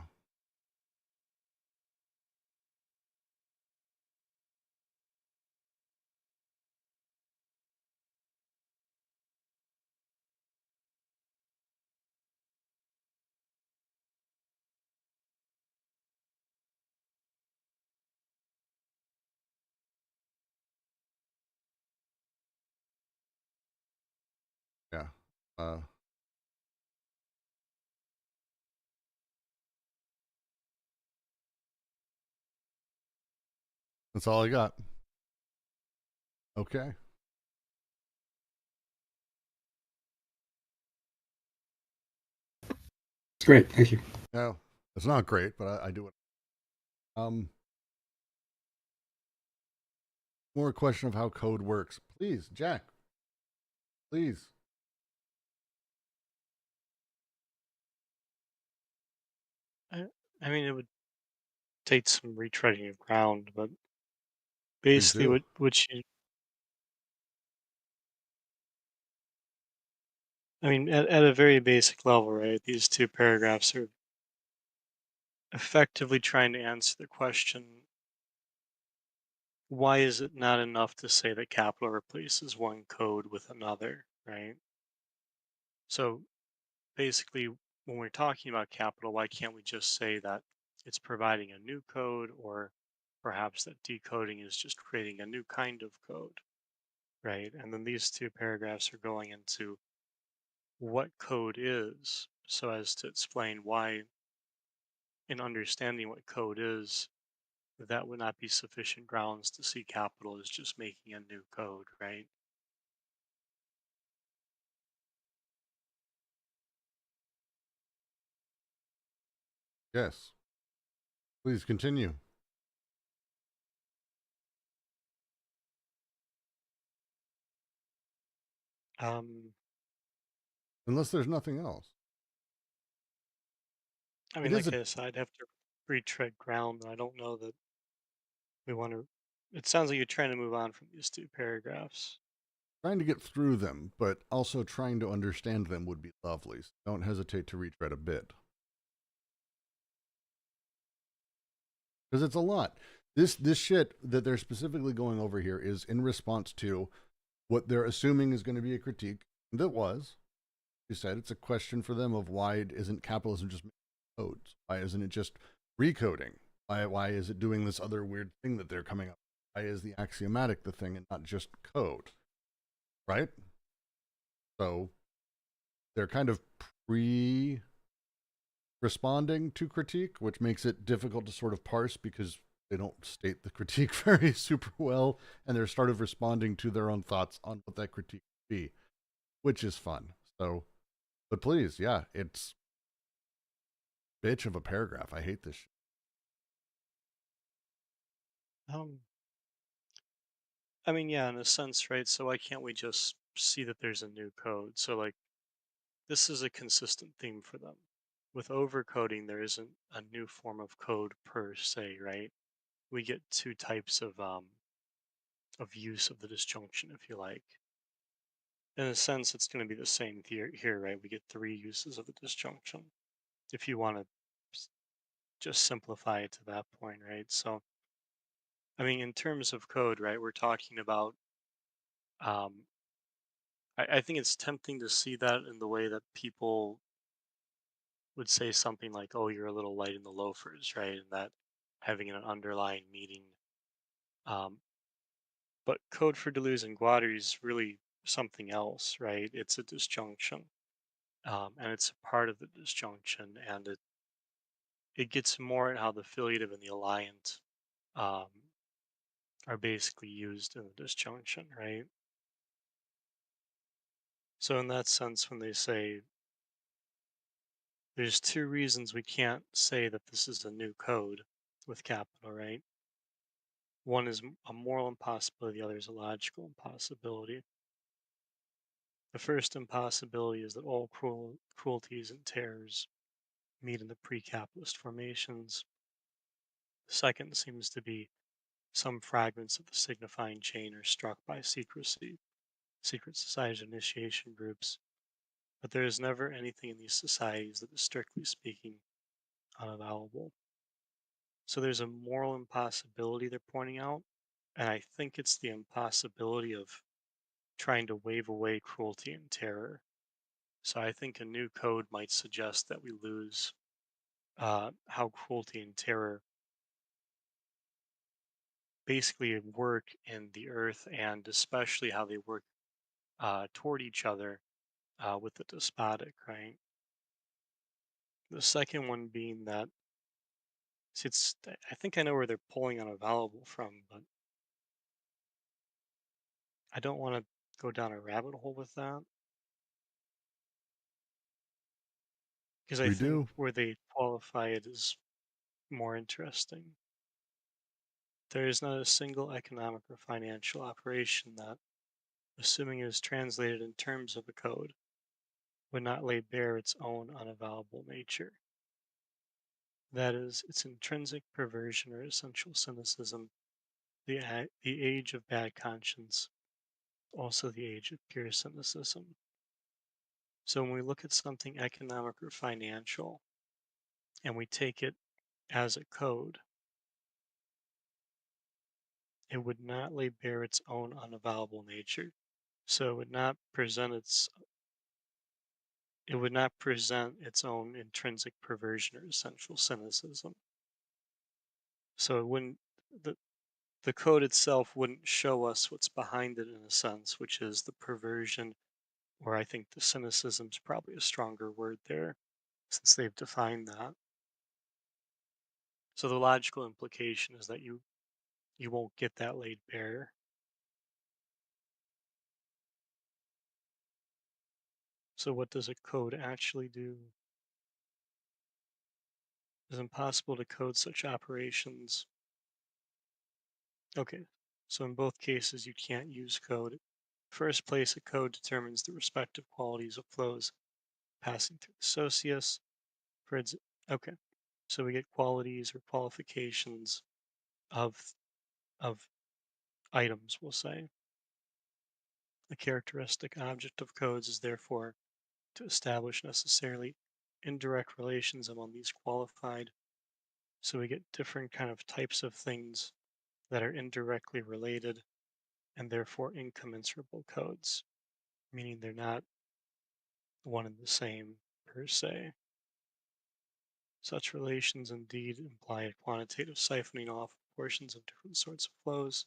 Yeah. Uh, that's all I got. Okay.
It's great. Thank you.
No, it's not great, but I do it. Um, more a question of how code works. Please, Jack. Please.
I, I mean, it would take some retreading of ground, but
Please
basically,
do.
at a very basic level, right? These two paragraphs are effectively trying to answer the question: why is it not enough to say that capital replaces one code with another, right? So basically, when we're talking about capital, why can't we just say that it's providing a new code, or perhaps that decoding is just creating a new kind of code, right? And then these two paragraphs are going into what code is, so as to explain why, in understanding what code is, that would not be sufficient grounds to see capital as just making a new code, right?
Yes. Please continue.
Um,
Unless there's nothing else.
I
It
mean,
is
like
a
I said, I'd have to retread ground. I don't know that we want to. It sounds like you're trying to move on from these two paragraphs.
trying to get through them, but also trying to understand them would be lovely. So don't hesitate to retread a bit. Because it's a lot. This shit that they're specifically going over here is in response to what they're assuming is going to be a critique. That was, you said, it's a question for them of why isn't capitalism just making codes? Why isn't it just recoding? Why is it doing this other weird thing that they're coming up with? Why is the axiomatic the thing and not just code? Right? So they're kind of pre responding to critique, which makes it difficult to sort of parse because they don't state the critique very super well, and they're sort of responding to their own thoughts on what that critique would be, which is fun. So, but please, yeah, it's bitch of a paragraph. I hate this shit.
Um, I mean, yeah, in a sense, right? So why can't we just see that there's a new code? So like this is a consistent theme for them. With overcoding, there isn't a new form of code per se, right? We get two types of use of the disjunction, if you like. In a sense, it's going to be the same here, right? We get three uses of the disjunction. If you want to just simplify it to that point, right? So, I mean, in terms of code, right, we're talking about. Um, I think it's tempting to see that in the way that people would say something like, "Oh, you're a little light in the loafers," right? And that having an underlying meaning. Um, but code for deleuze and guattari is really something else, right? It's a disjunction, and it's a part of the disjunction, and it gets more at how the affiliative and the alliant um, are basically used in the disjunction, right? So in that sense, when they say there's two reasons we can't say that this is a new code with capital, right? One is a moral impossibility, the other is a logical impossibility. The first impossibility is that all cruelties and terrors meet in the pre-capitalist formations. The second seems to be some fragments of the signifying chain are struck by secret societies, initiation groups, but there is never anything in these societies that is strictly speaking unavowable. So there's a moral impossibility they're pointing out, and I think it's the impossibility of trying to wave away cruelty and terror. So I think a new code might suggest that we lose how cruelty and terror basically work in the earth, and especially how they work toward each other with the despotic, right? The second one being that I think I know where they're pulling unavailable from, but I don't want to go down a rabbit hole with that because I
We
think
do.
where they qualify it is more interesting. There is not a single economic or financial operation that, assuming it is translated in terms of a code, would not lay bare its own unavowable nature. That is, its intrinsic perversion or essential cynicism, the age of bad conscience, also the age of pure cynicism. So when we look at something economic or financial and we take it as a code, it would not lay bare its own unavowable nature. So it would not present its own intrinsic perversion or essential cynicism. So it wouldn't the code itself wouldn't show us what's behind it in a sense, which is the perversion, or I think the cynicism is probably a stronger word there, since they've defined that. So the logical implication is that you won't get that laid bare. So what does a code actually do? It is impossible to code such operations. Okay, so in both cases you can't use code. First place, a code determines the respective qualities of flows passing through the socius. Okay, so we get qualities or qualifications of of items, we'll say. The characteristic object of codes is therefore to establish necessarily indirect relations among these qualified. So we get different kind of types of things that are indirectly related and therefore incommensurable codes, meaning they're not one and the same per se. Such relations indeed imply a quantitative siphoning off of portions of different sorts of flows.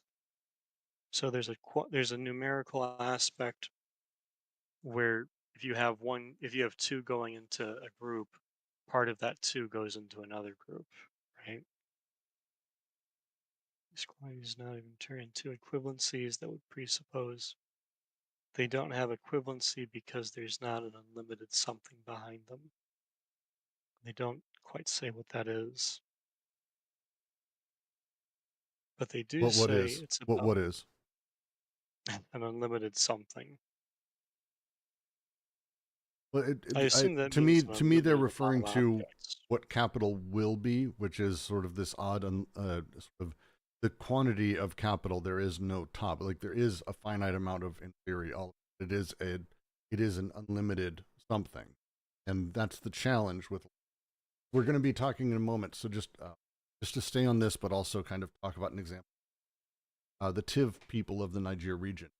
So there's a numerical aspect where if you have two going into a group, part of that two goes into another group, right? These quantities not even turn into equivalencies that would presuppose they don't have equivalency because there's not an unlimited something behind them. They don't quite say what that is, but they do
What
say
is?
it's
What
about
is?
an unlimited something.
Well,
I assume that means an
to me, they're
unlimited amount
referring
of
to
objects.
what capital will be, which is sort of this odd, sort of the quantity of capital. There is no top. Like there is a finite amount of, in theory, all it is it is an unlimited something, and that's the challenge with. We're going to be talking in a moment, so just to stay on this, but also kind of talk about an example. The Tiv people of the Niger region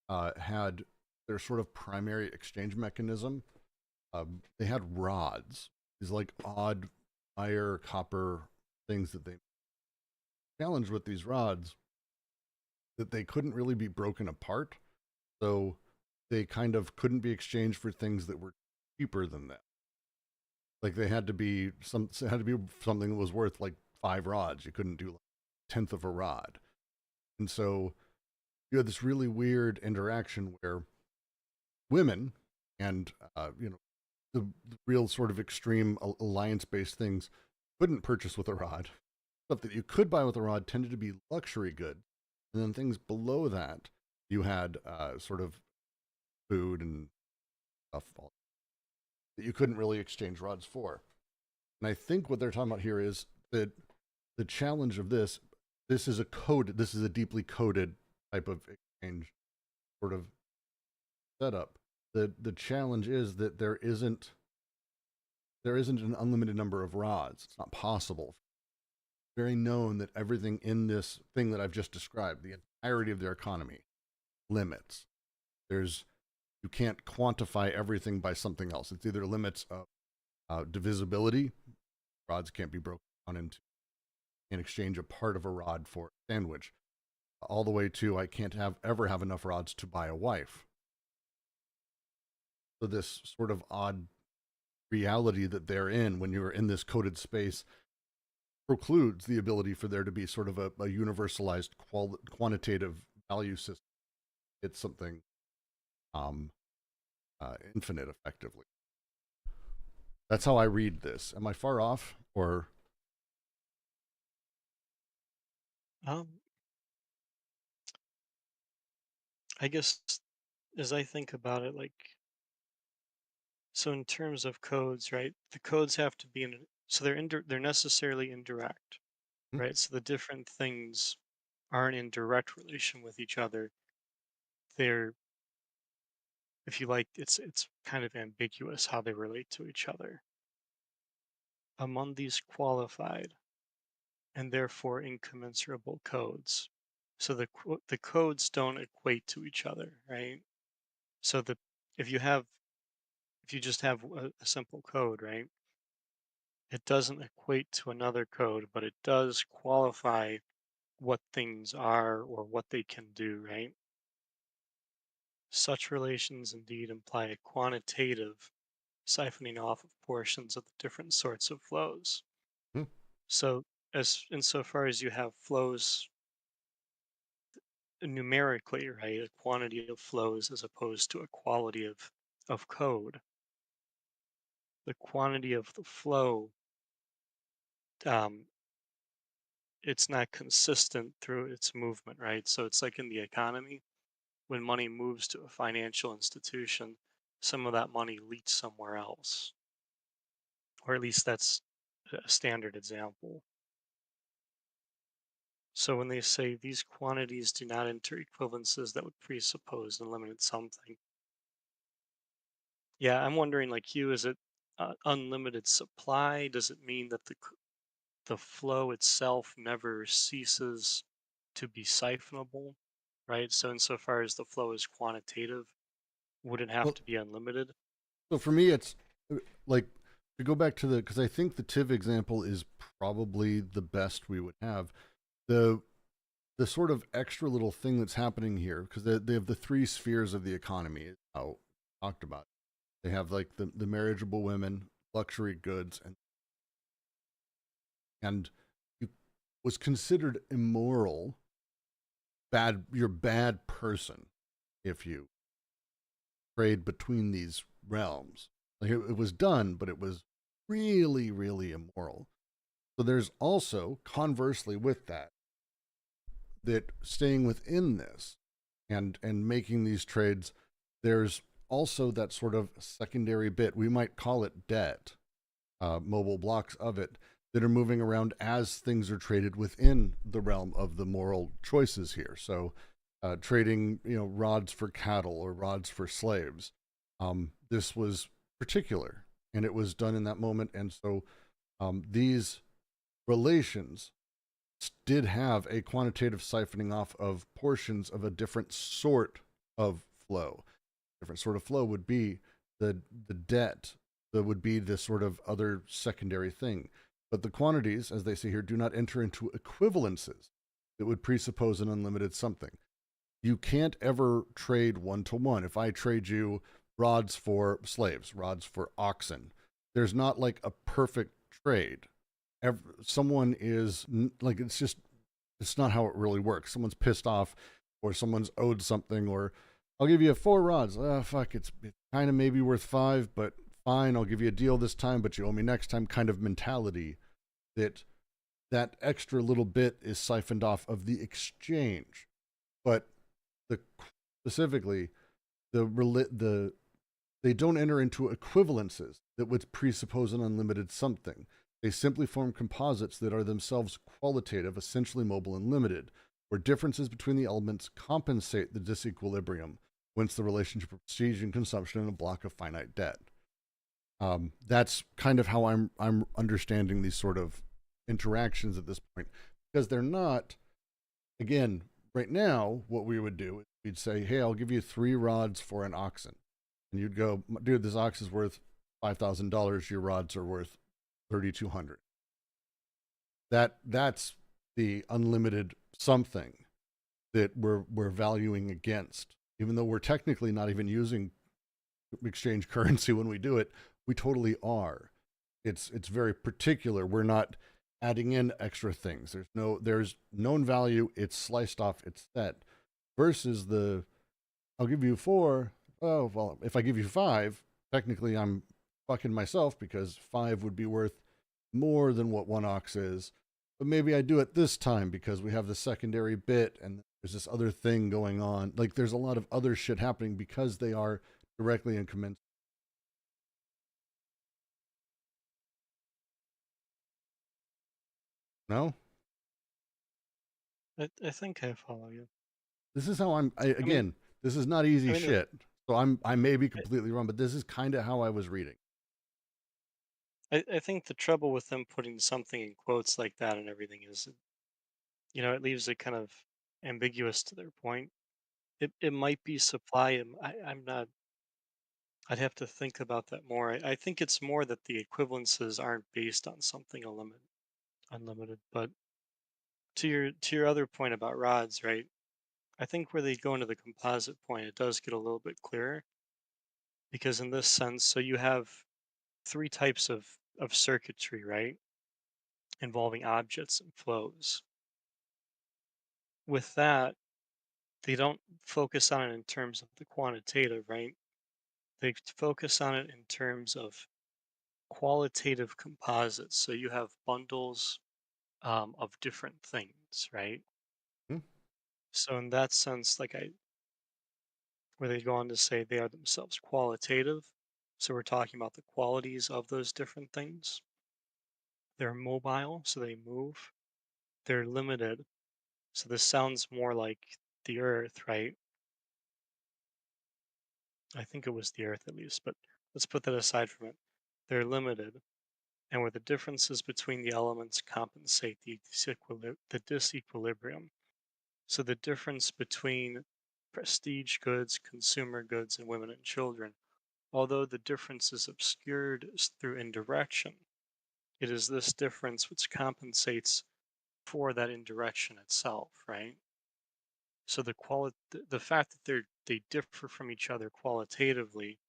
had their sort of primary exchange mechanism. They had rods, these like odd wire copper things that they challenged with these rods that they couldn't really be broken apart. So they kind of couldn't be exchanged for things that were cheaper than that. Like they had to be it had to be something that was worth like 5 rods. You couldn't do like a tenth of a rod. And so you had this really weird interaction where women and the real sort of extreme alliance-based things couldn't purchase with a rod. Stuff that you could buy with a rod tended to be luxury goods, and then things below that you had sort of food and stuff that you couldn't really exchange rods for. And I think what they're talking about here is that the challenge of this, this is a deeply coded type of exchange sort of setup. The challenge is that there isn't an unlimited number of rods. It's not possible. It's very known that everything in this thing that I've just described, the entirety of their economy, limits. You can't quantify everything by something else. It's either limits of divisibility. Rods can't be broken down into, and exchange a part of a rod for a sandwich, all the way to I can't ever have enough rods to buy a wife. So this sort of odd reality that they're in when you're in this coded space precludes the ability for there to be sort of a universalized quantitative value system. It's something infinite, effectively. That's how I read this. Am I far off, or?
I guess as I think about it, like, so in terms of codes, right? The codes have to be so they're necessarily indirect,
Hmm?
right? So the different things aren't in direct relation with each other. They're, if you like, it's kind of ambiguous how they relate to each other. Among these qualified and therefore incommensurable codes, so the codes don't equate to each other, right? So if you have if you just have a simple code, right? It doesn't equate to another code, but it does qualify what things are or what they can do, right? Such relations indeed imply a quantitative siphoning off of portions of the different sorts of flows.
Hmm?
So, as insofar as you have flows numerically, right, a quantity of flows as opposed to a quality of code, the quantity of the flow, um, it's not consistent through its movement, right? So it's like in the economy, when money moves to a financial institution, some of that money leaks somewhere else, or at least that's a standard example. So when they say these quantities do not enter equivalences that would presuppose unlimited something, yeah, I'm wondering, like you, is it unlimited supply? Does it mean that the flow itself never ceases to be siphonable, right? So insofar as the flow is quantitative, would it have
Well,
to be unlimited?
so for me, it's like to go back to because I think the TIV example is probably the best we would have. The sort of extra little thing that's happening here, because they have the three spheres of the economy, is how talked about. They have like the marriageable women, luxury goods, and you was considered immoral, you're a bad person if you trade between these realms. Like it was done, but it was really, really immoral. So there's also, conversely with that, that staying within this and making these trades, there's also that sort of secondary bit. We might call it debt, mobile blocks of it that are moving around as things are traded within the realm of the moral choices here. So trading, rods for cattle or rods for slaves. This was particular, and it was done in that moment. And so these relations did have a quantitative siphoning off of portions of a different sort of flow. Different sort of flow would be the debt that would be this sort of other secondary thing. But the quantities, as they say here, do not enter into equivalences that would presuppose an unlimited something. You can't ever trade one to one. If I trade you rods for slaves, rods for oxen, there's not like a perfect trade. Someone is like, it's not how it really works. Someone's pissed off, or someone's owed something, or I'll give you 4 rods. Fuck, it's kind of maybe worth 5, but fine, I'll give you a deal this time, but you owe me next time kind of mentality. That extra little bit is siphoned off of the exchange. But specifically, they don't enter into equivalences that would presuppose an unlimited something. They simply form composites that are themselves qualitative, essentially mobile and limited, where differences between the elements compensate the disequilibrium, whence the relationship of prestige and consumption in a block of finite debt. That's kind of how I'm understanding these sort of interactions at this point, because they're not, again, right now what we would do is we'd say, hey, I'll give you 3 rods for an oxen, and you'd go, dude, this ox is worth $5,000, your rods are worth 3,200. That's the unlimited something that we're valuing against, even though we're technically not even using exchange currency when we do it. We totally are. It's very particular. We're not adding in extra things. There's known value. It's sliced off. It's set. Versus the I'll give you 4. Oh well, if I give you 5, technically I'm fucking myself because 5 would be worth more than what 1 ox is. But maybe I do it this time because we have the secondary bit and there's this other thing going on. Like there's a lot of other shit happening because they are directly incommensurate. No?
I think I follow you.
This is how
I mean,
again, this is not easy
I mean,
shit. So I may be
I,
completely wrong, but this is kind of how I was reading.
I think the trouble with them putting something in quotes like that and everything is, it leaves it kind of ambiguous to their point. It might be supply. I'm not. I'd have to think about that more. I think it's more that the equivalences aren't based on something unlimited. But to your other point about rods, right? I think where they go into the composite point, it does get a little bit clearer because in this sense, so you have 3 types of circuitry, right? Involving objects and flows. With that, they don't focus on it in terms of the quantitative, right? They focus on it in terms of qualitative composites. So you have bundles of different things, right?
Hmm?
So in that sense, where they go on to say they are themselves qualitative. So we're talking about the qualities of those different things. They're mobile, so they move. They're limited. So this sounds more like the earth, right? I think it was the earth at least, but let's put that aside from it. They're limited, and where the differences between the elements compensate the disequilibrium. So the difference between prestige goods, consumer goods, and women and children, although the difference is obscured through indirection, it is this difference which compensates for that indirection itself, right? So the fact that they differ from each other qualitatively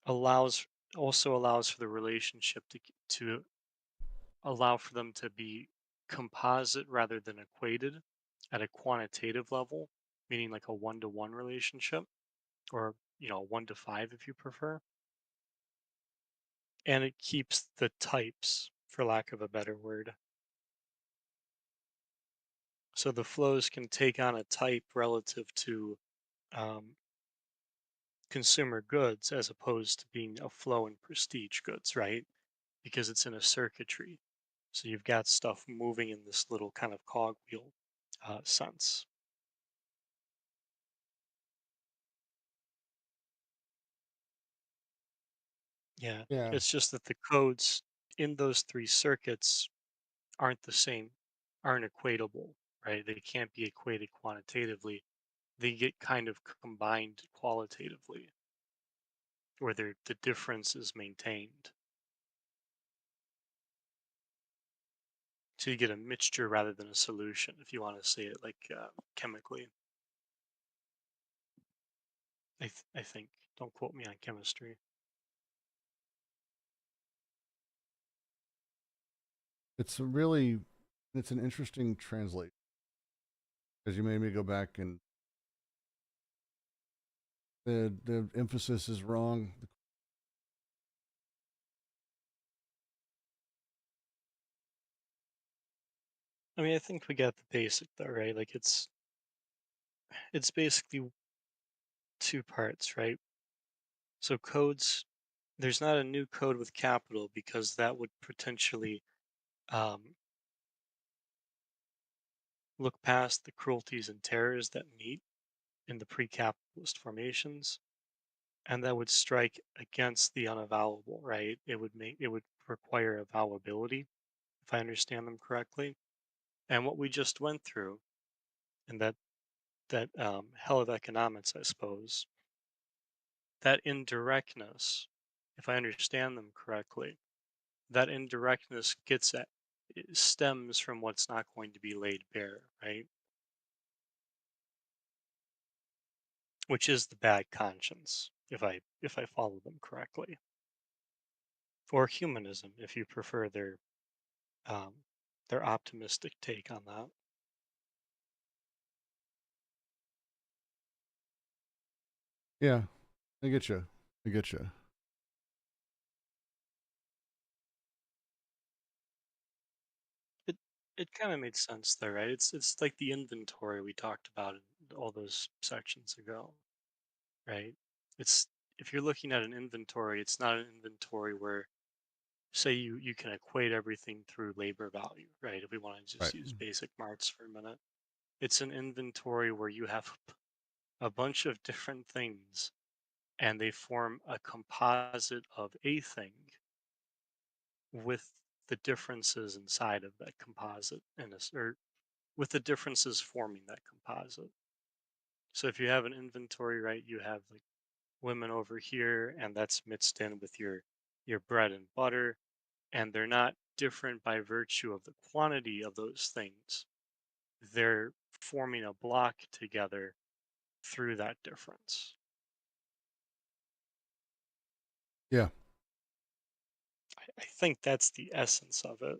allows also allows for the relationship to allow for them to be composite rather than equated at a quantitative level, meaning like a 1-to-1 relationship, or 1-to-5 if you prefer. And it keeps the types, for lack of a better word. So the flows can take on a type relative to um, consumer goods as opposed to being a flow in prestige goods, right? Because it's in a circuitry. So you've got stuff moving in this little kind of cogwheel sense. Yeah,
Yeah.
it's just that the codes in those 3 circuits aren't the same, aren't equatable, right? They can't be equated quantitatively. They get kind of combined qualitatively, where the difference is maintained. So you get a mixture rather than a solution, if you want to say it like chemically. I think. Don't quote me on chemistry.
It's an interesting translation because you made me go back and the emphasis is wrong.
I mean, I think we got the basic though, right? Like it's basically 2 parts, right? So codes. there's not a new code with capital because that would potentially um, look past the cruelties and terrors that meet in the pre-capitalist formations, and that would strike against the unavowable, right? It would require avowability, if I understand them correctly. And what we just went through, and that hell of economics, I suppose, that indirectness, if I understand them correctly, that indirectness it stems from what's not going to be laid bare, right? Which is the bad conscience, if I follow them correctly, or humanism, if you prefer um, their optimistic take on that.
Yeah, I get you. I get you.
It it kind of made sense there, right? It's like the inventory we talked about in all those sections ago, right? It's if you're looking at an inventory, it's not an inventory where say you can equate everything through labor value, right? If we want to just
Right.
use basic marks for a minute, it's an inventory where you have a bunch of different things and they form a composite of a thing with the differences inside of that composite or with the differences forming that composite. So if you have an inventory, right, you have like women over here and that's mixed in with your bread and butter, and they're not different by virtue of the quantity of those things. They're forming a block together through that difference.
Yeah.
I think that's the essence of it.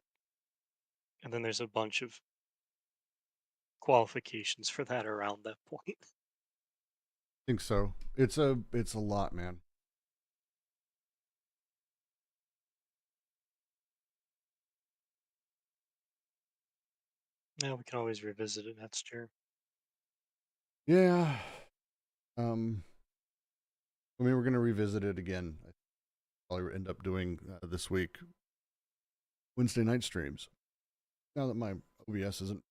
And then there's a bunch of qualifications for that around that point.
I think so. It's a lot, man.
Yeah, we can always revisit it next year.
Yeah. I mean, we're gonna revisit it again. I probably end up doing this week Wednesday night streams. Now that my OBS isn't,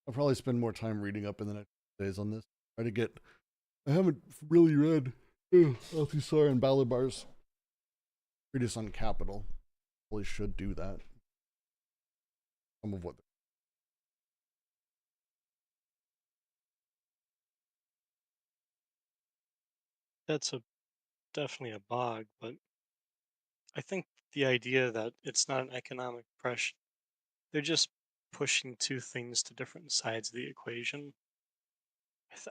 I'll probably spend more time reading up in the next days on this. Try to get. I haven't really read Althusser and Balabar's treatise on capital. Probably should do that. Some of what.
That's a definitely a bog, but I think the idea that it's not an economic pressure, they're just pushing two things to different sides of the equation.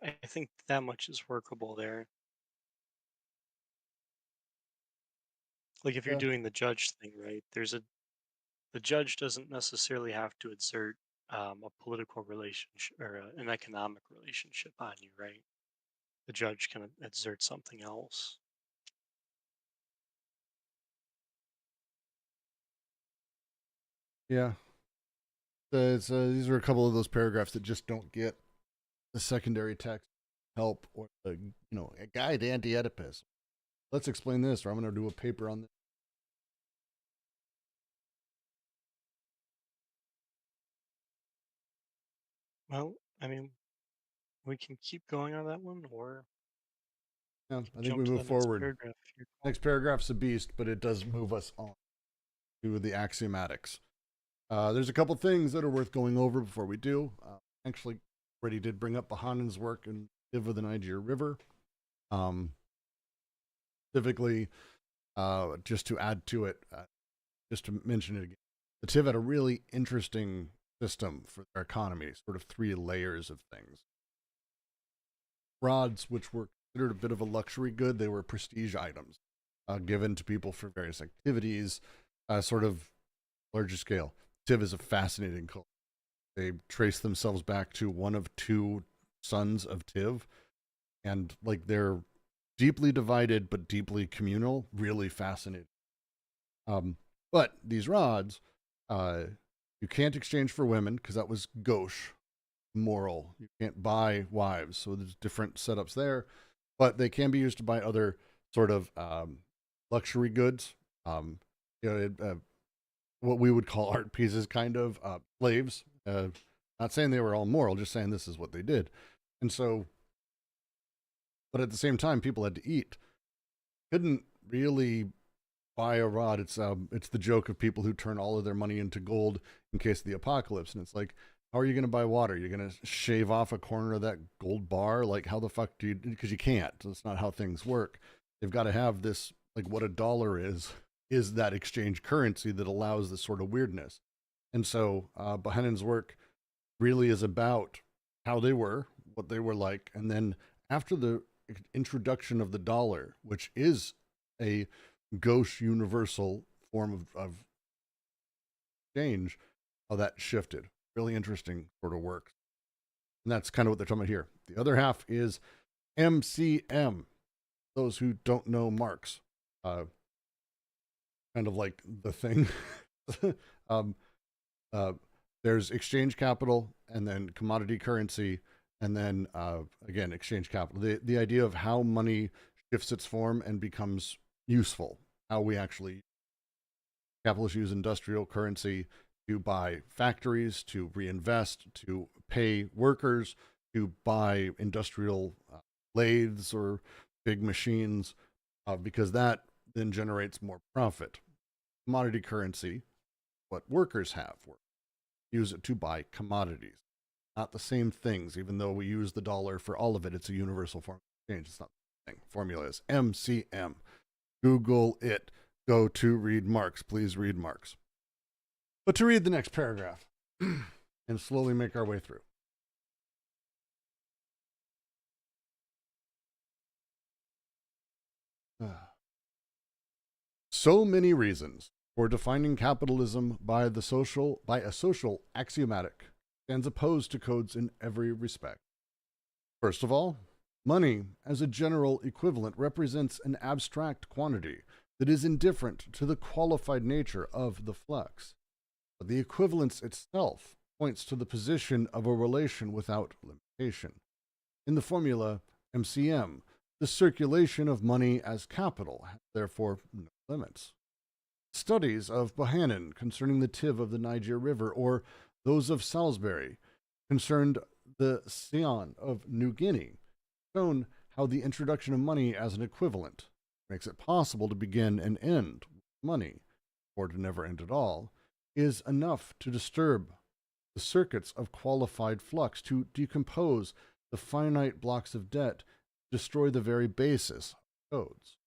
I think that much is workable there. Like if you're
Yeah.
doing the judge thing, right? The judge doesn't necessarily have to exert a political relationship or an economic relationship on you, right? The judge can exert something else.
Yeah. These are a couple of those paragraphs that just don't get the secondary text help or a guide to Anti-Oedipus. Let's explain this, or I'm going to do a paper on this.
Well, I mean, we can keep going on that one, or
Yeah,
we can
I think we
jump to
move
the next
forward.
paragraph if you're
Next paragraph's a beast, but it does move us on to the axiomatics. There's a couple things that are worth going over before we do. Actually, already did bring up Bahanan's work in Div of the Niger River. Specifically, just to add to it, just to mention it again, the TIV had a really interesting system for their economy, sort of three layers of things. Rods, which were considered a bit of a luxury good, they were prestige items given to people for various activities, sort of larger scale. TIV is a fascinating culture. They trace themselves back to one of two sons of Tiv, and like they're deeply divided but deeply communal. Really fascinating. But these rods, you can't exchange for women because that was gauche, moral. You can't buy wives, so there's different setups there. But they can be used to buy other sort of luxury goods, what we would call art pieces, kind of slaves. Not saying they were all moral, just saying this is what they did. And so, but at the same time, people had to eat. Couldn't really buy a rod. It's the joke of people who turn all of their money into gold in case of the apocalypse. And it's like, how are you going to buy water? You're going to shave off a corner of that gold bar? Like, how the fuck do you, because you can't. That's not how things work. They've got to have this, like what a dollar is that exchange currency that allows this sort of weirdness. And so Bohannon's work really is about how they were, what they were like. And then after the introduction of the dollar, which is a gauche universal form of exchange, how that shifted. Really interesting sort of work. And that's kind of what they're talking about here. The other half is MCM. Those who don't know Marx, kind of like the thing. There's exchange capital, and then commodity currency, and then again exchange capital. The idea of how money shifts its form and becomes useful. How we actually, capitalists use industrial currency to buy factories, to reinvest, to pay workers, to buy industrial lathes or big machines, because that then generates more profit. Commodity currency, what workers have, use it to buy commodities. Not the same things, even though we use the dollar for all of it. It's a universal form of exchange. It's not the thing. Formula is MCM. Google it. Go to read Marx. Please read Marx. But to read the next paragraph and slowly make our way through. So many reasons for defining capitalism by a social axiomatic stands opposed to codes in every respect. First of all, money as a general equivalent represents an abstract quantity that is indifferent to the qualified nature of the flux. But the equivalence itself points to the position of a relation without limitation. In the formula MCM, the circulation of money as capital has therefore no limits. Studies of Bohannon concerning the Tiv of the Niger River, or those of Salisbury concerned the Sion of New Guinea, shown how the introduction of money as an equivalent makes it possible to begin and end with money, or to never end at all, is enough to disturb the circuits of qualified flux, to decompose the finite blocks of debt, destroy the very basis of codes.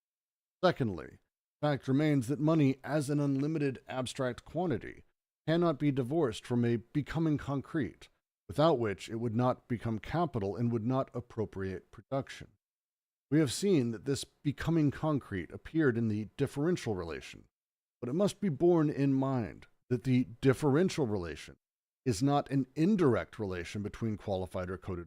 Secondly, the fact remains that money as an unlimited abstract quantity cannot be divorced from a becoming concrete, without which it would not become capital and would not appropriate production. We have seen that this becoming concrete appeared in the differential relation, but it must be borne in mind that the differential relation is not an indirect relation between qualified or coded.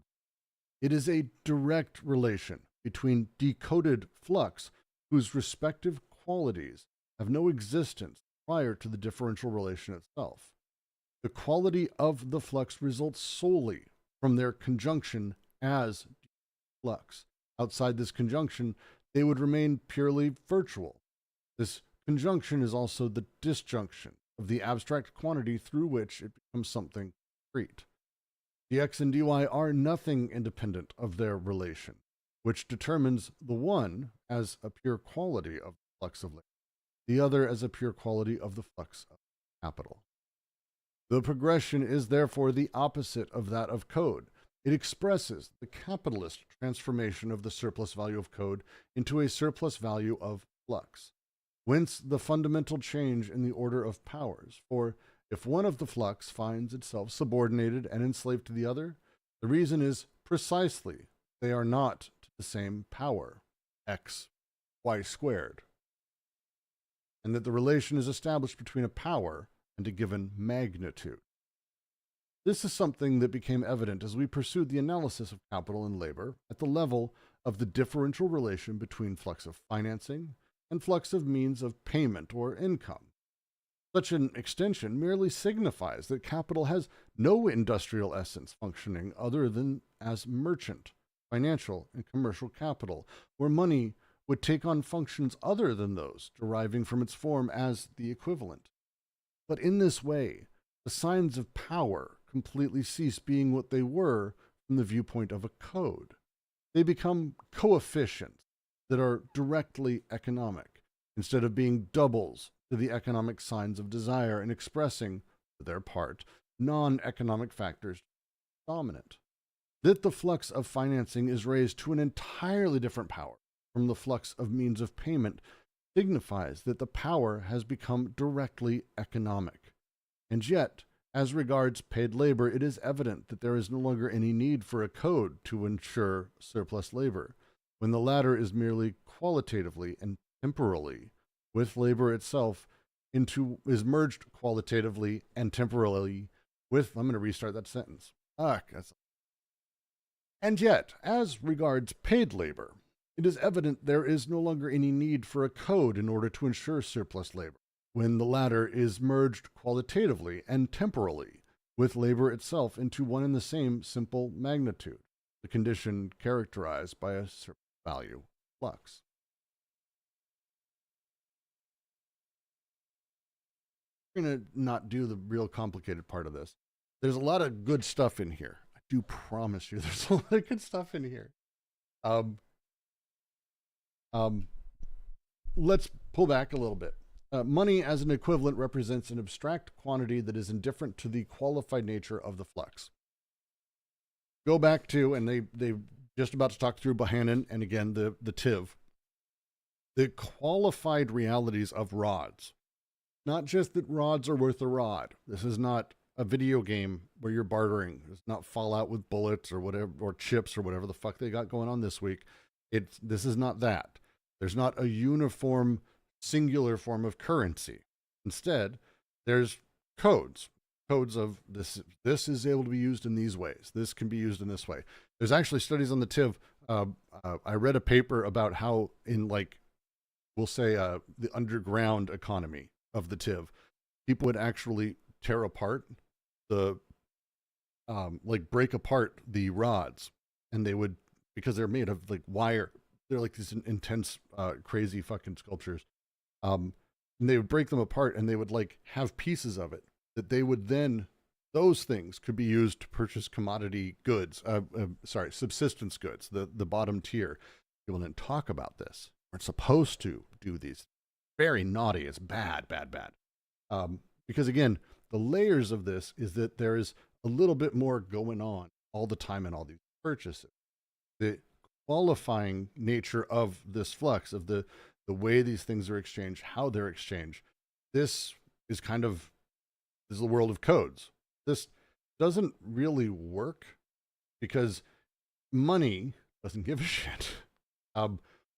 It is a direct relation between decoded flux whose respective qualities have no existence prior to the differential relation itself. The quality of the flux results solely from their conjunction as flux. Outside this conjunction, they would remain purely virtual. This conjunction is also the disjunction of the abstract quantity through which it becomes something concrete. dx and dy are nothing independent of their relation, which determines the one as a pure quality of the flux of labor, the other as a pure quality of the flux of capital. The progression is therefore the opposite of that of code. It expresses the capitalist transformation of the surplus value of code into a surplus value of flux, whence the fundamental change in the order of powers. For if one of the flux finds itself subordinated and enslaved to the other, the reason is precisely they are not to the same power, x, y squared, and that the relation is established between a power and a given magnitude. This is something that became evident as we pursued the analysis of capital and labor at the level of the differential relation between flux of financing and flux of means of payment or income. Such an extension merely signifies that capital has no industrial essence functioning other than as merchant, financial, and commercial capital, where money would take on functions other than those deriving from its form as the equivalent. But in this way, the signs of power completely cease being what they were from the viewpoint of a code. They become coefficients that are directly economic, instead of being doubles to the economic signs of desire and expressing, for their part, non-economic factors dominant. That the flux of financing is raised to an entirely different power from the flux of means of payment signifies that the power has become directly economic. And yet, as regards paid labor, it is evident that there is no longer any need for a code to ensure surplus labor, when the latter is merely qualitatively and temporally with labor itself is merged qualitatively and temporally with, I'm going to restart that sentence. And yet, as regards paid labor, it is evident there is no longer any need for a code in order to ensure surplus labor, when the latter is merged qualitatively and temporally with labor itself into one and the same simple magnitude, the condition characterized by a certain value flux. We're going to not do the real complicated part of this. There's a lot of good stuff in here. I do promise you there's a lot of good stuff in here. Let's pull back a little bit. Money as an equivalent represents an abstract quantity that is indifferent to the qualified nature of the flux. Go back to, and they just about to talk through Bohannon and again the TIV. The qualified realities of rods. Not just that rods are worth a rod. This is not a video game where you're bartering. It's not Fallout with bullets or whatever, or chips or whatever the fuck they got going on this week. This is not that. There's not a uniform singular form of currency. Instead, there's codes of this is able to be used in these ways. This can be used in this way. There's actually studies on the TIV. I read a paper about how in, like, we'll say the underground economy of the TIV, people would actually tear apart the break apart the rods, and they would, because they're made of like wire, they're like these intense crazy fucking sculptures, and they would break them apart, and they would like have pieces of it that they would then, those things could be used to purchase commodity goods, subsistence goods, the bottom tier. People didn't talk about this. We're supposed to do these. Very naughty. It's bad. Because again, the layers of this is that there is a little bit more going on all the time in all these purchases. The qualifying nature of this flux, of the way these things are exchanged, how they're exchanged. This is the world of codes. This doesn't really work because money doesn't give a shit.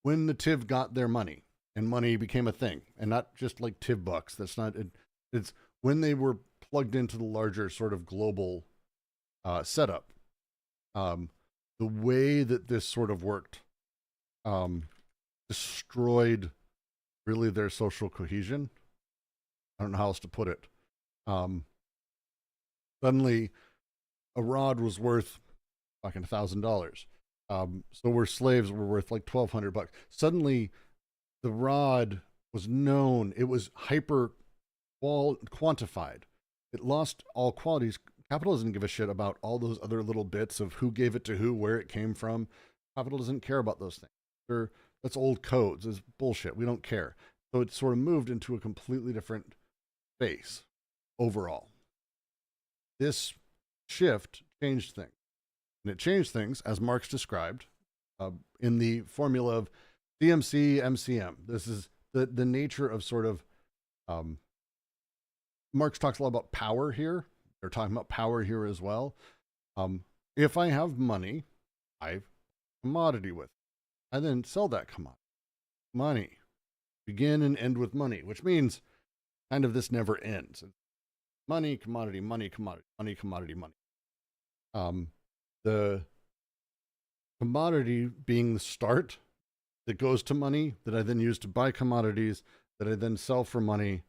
When the TIV got their money and money became a thing, and not just like TIV bucks, that's not it. It's when they were plugged into the larger sort of global setup. The way that this sort of worked destroyed really their social cohesion. I don't know how else to put it. Suddenly, a rod was worth fucking $1,000. So where slaves were worth like $1,200. Suddenly, the rod was known. It was hyper quantified. It lost all qualities. Capital doesn't give a shit about all those other little bits of who gave it to who, where it came from. Capital doesn't care about those things. That's old codes. It's bullshit. We don't care. So it sort of moved into a completely different space overall. This shift changed things. And it changed things, as Marx described, in the formula of CMC, MCM. This is the nature of sort of, Marx talks a lot about power here. They're talking about power here as well. If I have money, I have commodity with it. I then sell that commodity. Money. Begin and end with money, which means kind of this never ends. Money, commodity, money, commodity, money, commodity, money. The commodity being the start that goes to money that I then use to buy commodities that I then sell for money.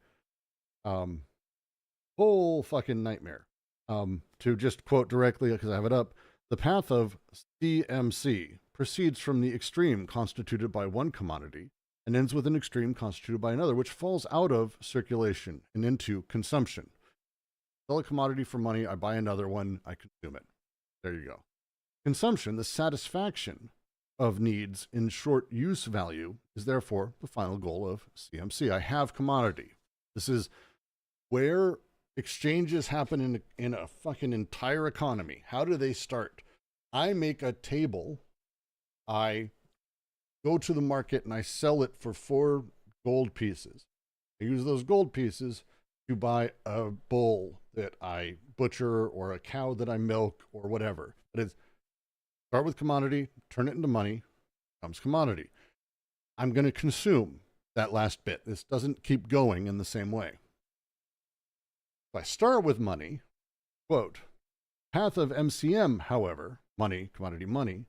Whole fucking nightmare. To just quote directly, because I have it up, the path of CMC, proceeds from the extreme constituted by one commodity and ends with an extreme constituted by another, which falls out of circulation and into consumption. Sell a commodity for money, I buy another one, I consume it. There you go. Consumption, the satisfaction of needs in short use value, is therefore the final goal of CMC. I have commodity. This is where exchanges happen in a fucking entire economy. How do they start? I make a table, I go to the market and I sell it for 4 gold pieces. I use those gold pieces to buy a bull that I butcher or a cow that I milk or whatever. But it's start with commodity, turn it into money, comes commodity. I'm going to consume that last bit. This doesn't keep going in the same way. If I start with money, quote, path of MCM, however, money, commodity, money,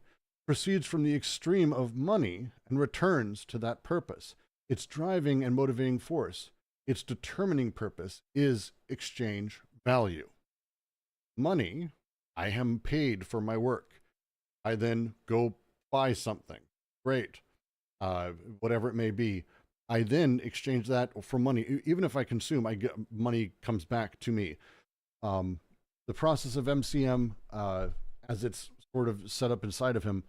proceeds from the extreme of money and returns to that purpose. Its driving and motivating force, its determining purpose is exchange value. Money, I am paid for my work. I then go buy something. Great. Whatever it may be. I then exchange that for money. Even if I consume, I get money comes back to me. The process of MCM, as it's sort of set up inside of him,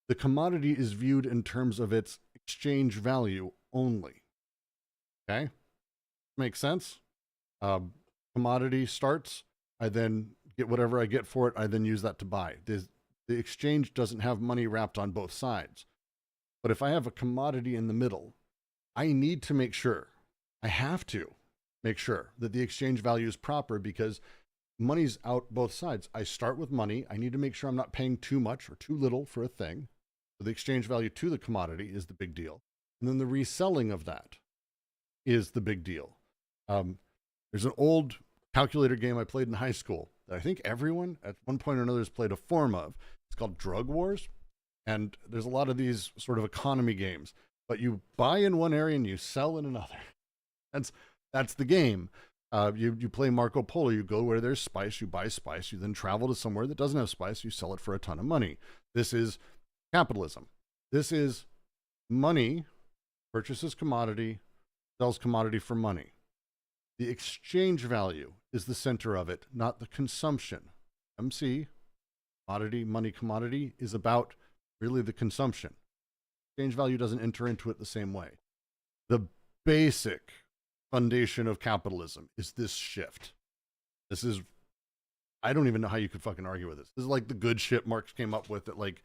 the commodity is viewed in terms of its exchange value only. Okay? Makes sense? Commodity starts, I then get whatever I get for it, I then use that to buy. The exchange doesn't have money wrapped on both sides. But if I have a commodity in the middle, I need to make sure, I have to make sure that the exchange value is proper, because money's out both sides. I start with money. I need to make sure I'm not paying too much or too little for a thing. So the exchange value to the commodity is the big deal. And then the reselling of that is the big deal. There's an old calculator game I played in high school that I think everyone at one point or another has played a form of. It's called Drug Wars. And there's a lot of these sort of economy games, but you buy in one area and you sell in another. That's the game. You play Marco Polo. You go where there's spice, you buy spice, you then travel to somewhere that doesn't have spice, you sell it for a ton of money. This is capitalism. This is money purchases commodity, sells commodity for money. The exchange value is the center of it, not the consumption. MC, commodity, money, commodity, is about really the consumption. Exchange value doesn't enter into it the same way. The basic foundation of capitalism is this shift. This is, I don't even know how you could fucking argue with this. This is like the good shit Marx came up with that like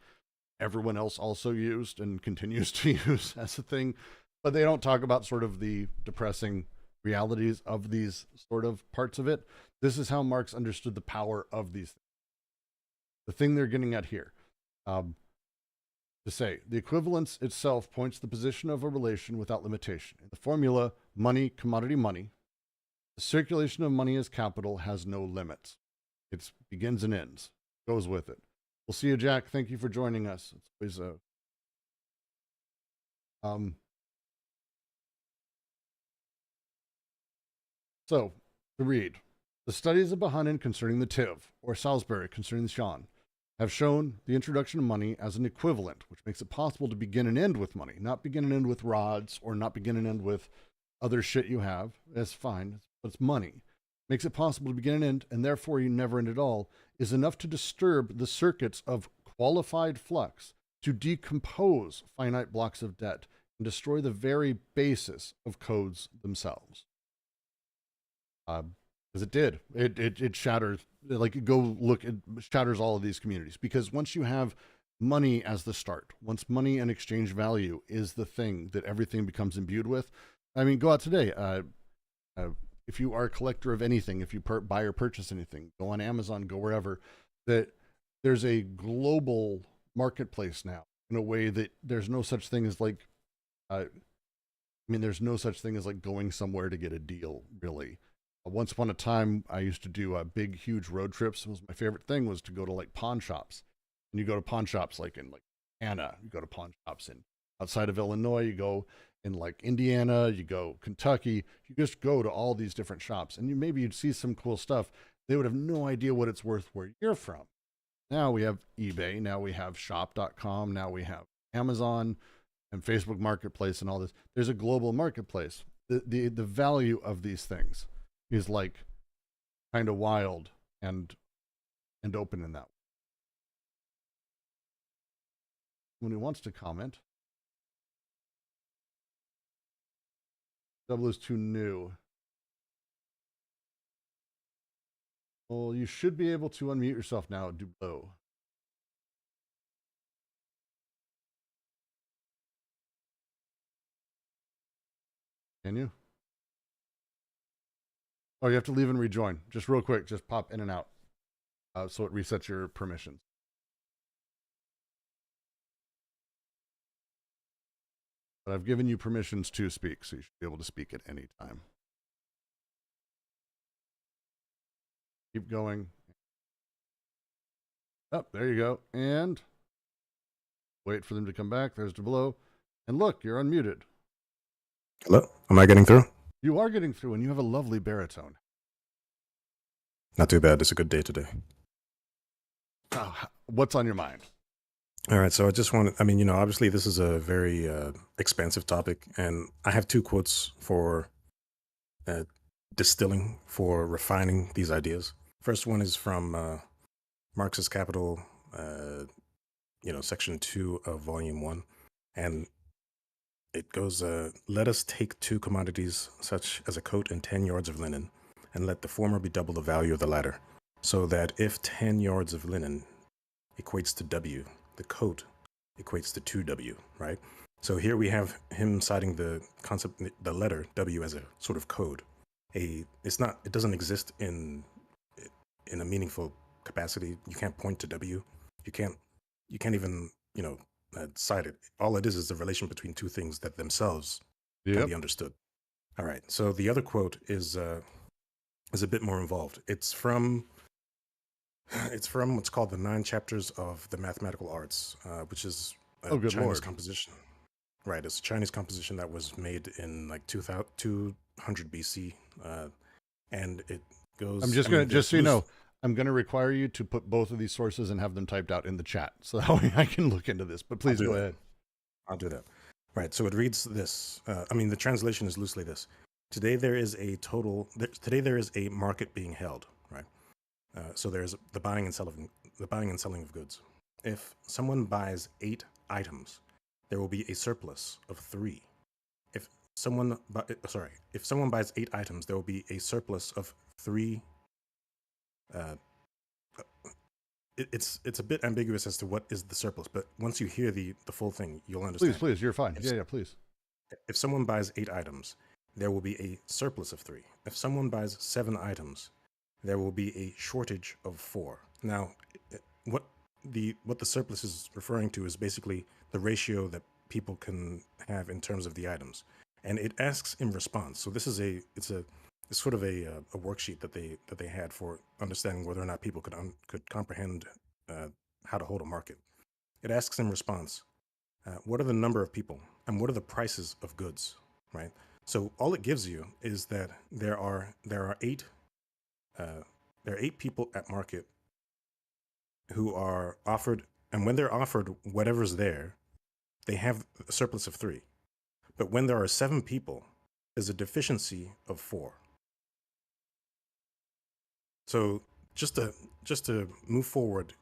everyone else also used and continues to use as a thing. But they don't talk about sort of the depressing realities of these sort of parts of it. This is how Marx understood the power of these things. The thing they're getting at here. To say, the equivalence itself points to the position of a relation without limitation. In the formula, money, commodity, money, the circulation of money as capital has no limits. It begins and ends, goes with it. We'll see you, Jack. Thank you for joining us. It's always So, to read, the studies of Bahanin concerning the Tiv, or Salisbury concerning the Shan, have shown the introduction of money as an equivalent, which makes it possible to begin and end with money, not begin and end with rods or not begin and end with other shit you have. That's fine, but it's money. Makes it possible to begin and end, and therefore you never end at all, is enough to disturb the circuits of qualified flux, to decompose finite blocks of debt, and destroy the very basis of codes themselves. Because it did. It shatters, like go look, it shatters all of these communities. Because once you have money as the start, once money and exchange value is the thing that everything becomes imbued with. I mean, go out today. If you are a collector of anything, if you buy or purchase anything, go on Amazon, go wherever, that there's a global marketplace now in a way that there's no such thing as like, there's no such thing as like going somewhere to get a deal, really. Once upon a time, I used to do big, huge road trips. It was my favorite thing was to go to like pawn shops. And you go to pawn shops like in like Anna, you go to pawn shops in outside of Illinois, you go in like Indiana, you go Kentucky, you just go to all these different shops and maybe you'd see some cool stuff. They would have no idea what it's worth where you're from. Now we have eBay. Now we have shop.com. Now we have Amazon and Facebook Marketplace and all this. There's a global marketplace. The value of these things is like kind of wild and open in that way. When he wants to comment, double is too new. Well, you should be able to unmute yourself now, Dublo. Can you? Oh, you have to leave and rejoin. Just real quick, just pop in and out. So it resets your permissions. But I've given you permissions to speak, so you should be able to speak at any time. Keep going. Oh, there you go. And wait for them to come back. There's Dublo. And look, you're unmuted.
Hello? Am I getting through?
You are getting through, and you have a lovely baritone.
Not too bad. It's a good day today.
Oh, what's on your mind?
All right. So I just wanted, obviously this is a very expansive topic, and I have two quotes for distilling, for refining these ideas. First one is from Marx's Capital, section 2 of volume 1. And it goes, let us take two commodities such as a coat and 10 yards of linen, and let the former be double the value of the latter, so that if 10 yards of linen equates to W, the coat equates to 2W, right? So here we have him citing the concept, the letter W as a sort of code. It doesn't exist in a meaningful capacity. You can't point to W. You can't even, cite it. All it is the relation between two things that themselves can be understood. All right. So the other quote is a bit more involved. It's from what's called the 9 chapters of the mathematical arts, which is a Chinese composition. Right. It's a Chinese composition that was made in like 200 BC. And it goes.
I'm just just so you know, I'm going to require you to put both of these sources and have them typed out in the chat so that way I can look into this. But please go ahead.
I'll do that. Right. So it reads this. The translation is loosely this. Today there is a market being held. Right. So there's the buying and selling of goods. If someone buys 8 items, there will be a surplus of 3. If someone buys 8 items, there will be a surplus of 3. It's a bit ambiguous as to what is the surplus, but once you hear the full thing, you'll understand.
Please, you're fine. Yeah, please.
If someone buys 8 items, there will be a surplus of 3. If someone buys 7 items, there will be a shortage of 4. Now, what the surplus is referring to is basically the ratio that people can have in terms of the items, and it asks in response. So this is it's sort of a worksheet that they had for understanding whether or not people could comprehend how to hold a market. It asks in response, what are the number of people and what are the prices of goods, right? So all it gives you is that there are 8 people at market who are offered, and when they're offered whatever's there, they have a surplus of 3. But when there are 7 people, there's a deficiency of 4. So just to move forward,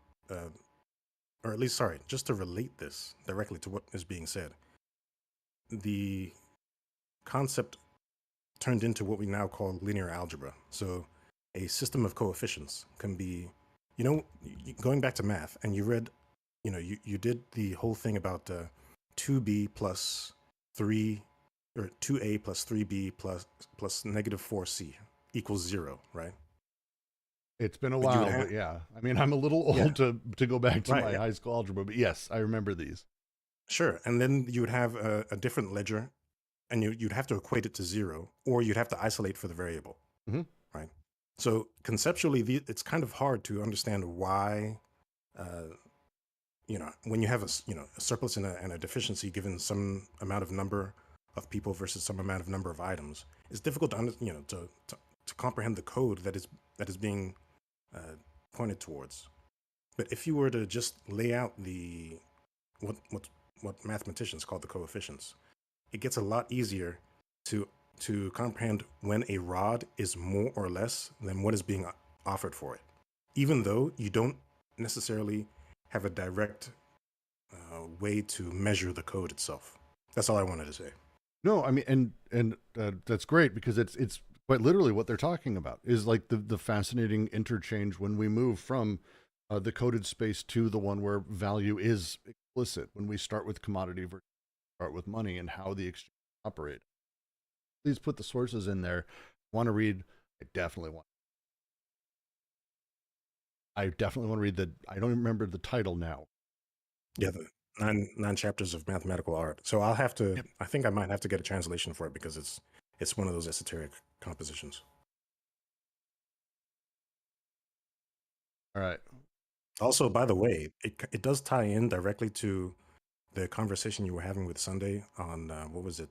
just to relate this directly to what is being said, the concept turned into what we now call linear algebra. So a system of coefficients can be, going back to math, and you read, you did the whole thing about 2b plus 3, or 2a plus 3b plus negative 4c equals 0, right?
It's been a while, but yeah. I mean, I'm a little old to go back to my high school algebra, but yes, I remember these.
Sure. And then you would have a different ledger, and you'd have to equate it to 0, or you'd have to isolate for the variable, right? So conceptually, it's kind of hard to understand why, when you have a surplus and a deficiency given some amount of number of people versus some amount of number of items, it's difficult to comprehend the code that is being pointed towards. But if you were to just lay out the what mathematicians call the coefficients, it gets a lot easier to comprehend when a rod is more or less than what is being offered for it, even though you don't necessarily have a direct way to measure the code itself. That's all I wanted to say.
No, I mean, and that's great, because it's quite literally what they're talking about is like the fascinating interchange when we move from the coded space to the one where value is explicit, when we start with commodity versus start with money, and how the exchange operate. Please put the sources in there. Want to read? I definitely want to read the, I don't remember the title now.
Yeah, the nine chapters of mathematical art. So I'll have to, I think I might have to get a translation for it, because it's one of those esoteric compositions.
All right.
Also, by the way, it does tie in directly to the conversation you were having with Sunday on, what was it?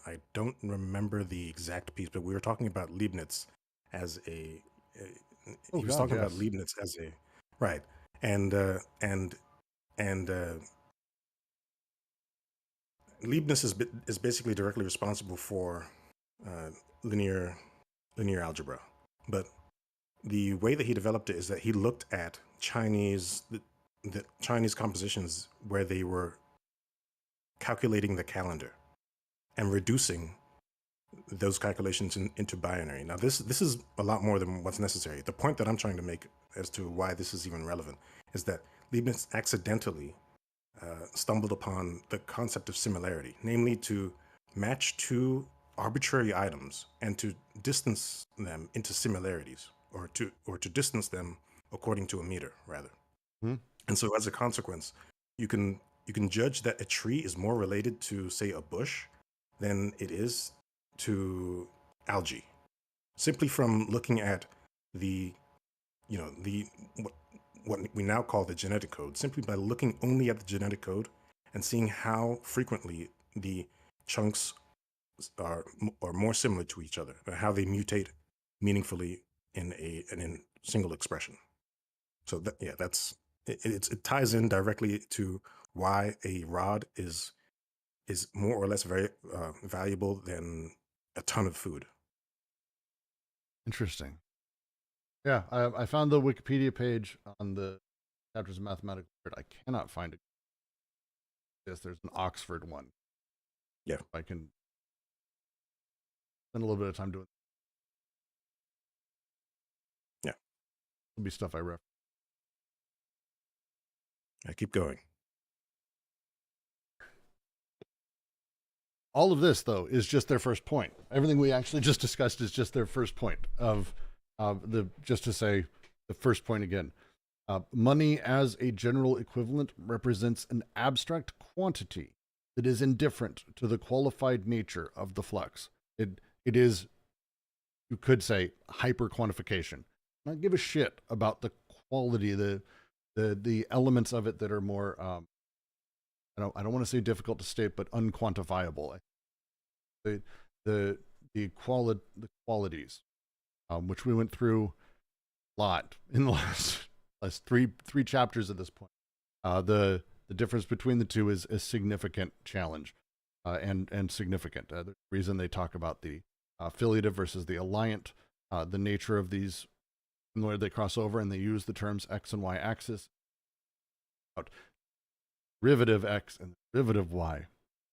I don't remember the exact piece, but we were talking about Leibniz as he was talking about Leibniz as a, right. And Leibniz is basically directly responsible for linear algebra, but the way that he developed it is that he looked at the Chinese compositions where they were calculating the calendar and reducing those calculations into binary. Now, this is a lot more than what's necessary. The point that I'm trying to make as to why this is even relevant is that Leibniz accidentally stumbled upon the concept of similarity, namely to match two arbitrary items and to distance them into similarities, or to distance them according to a meter, rather. And so, as a consequence, you can judge that a tree is more related to, say, a bush than it is to algae, simply from looking at what we now call the genetic code, simply by looking only at the genetic code and seeing how frequently the chunks are more similar to each other, and how they mutate meaningfully in a single expression. So it ties in directly to why a rod is more or less very valuable than a ton of food.
Interesting. Yeah, I found the Wikipedia page on the chapters of mathematical art. I cannot find it. Yes, there's an Oxford one.
Yeah,
I can spend a little bit of time doing.
Yeah,
it'll be stuff I reference.
I keep going.
All of this, though, is just their first point. Everything we actually just discussed is just their first point of just to say the first point again. Money as a general equivalent represents an abstract quantity that is indifferent to the qualified nature of the flux. It is, you could say, hyper quantification. Not give a shit about the quality, the elements of it that are more I don't want to say difficult to state, but unquantifiable. The qualities, which we went through a lot in the last three chapters at this point. The difference between the two is a significant challenge, and significant. The reason they talk about the affiliative versus the alliant, the nature of these, and where they cross over, and they use the terms x and y axis. Derivative x and derivative y,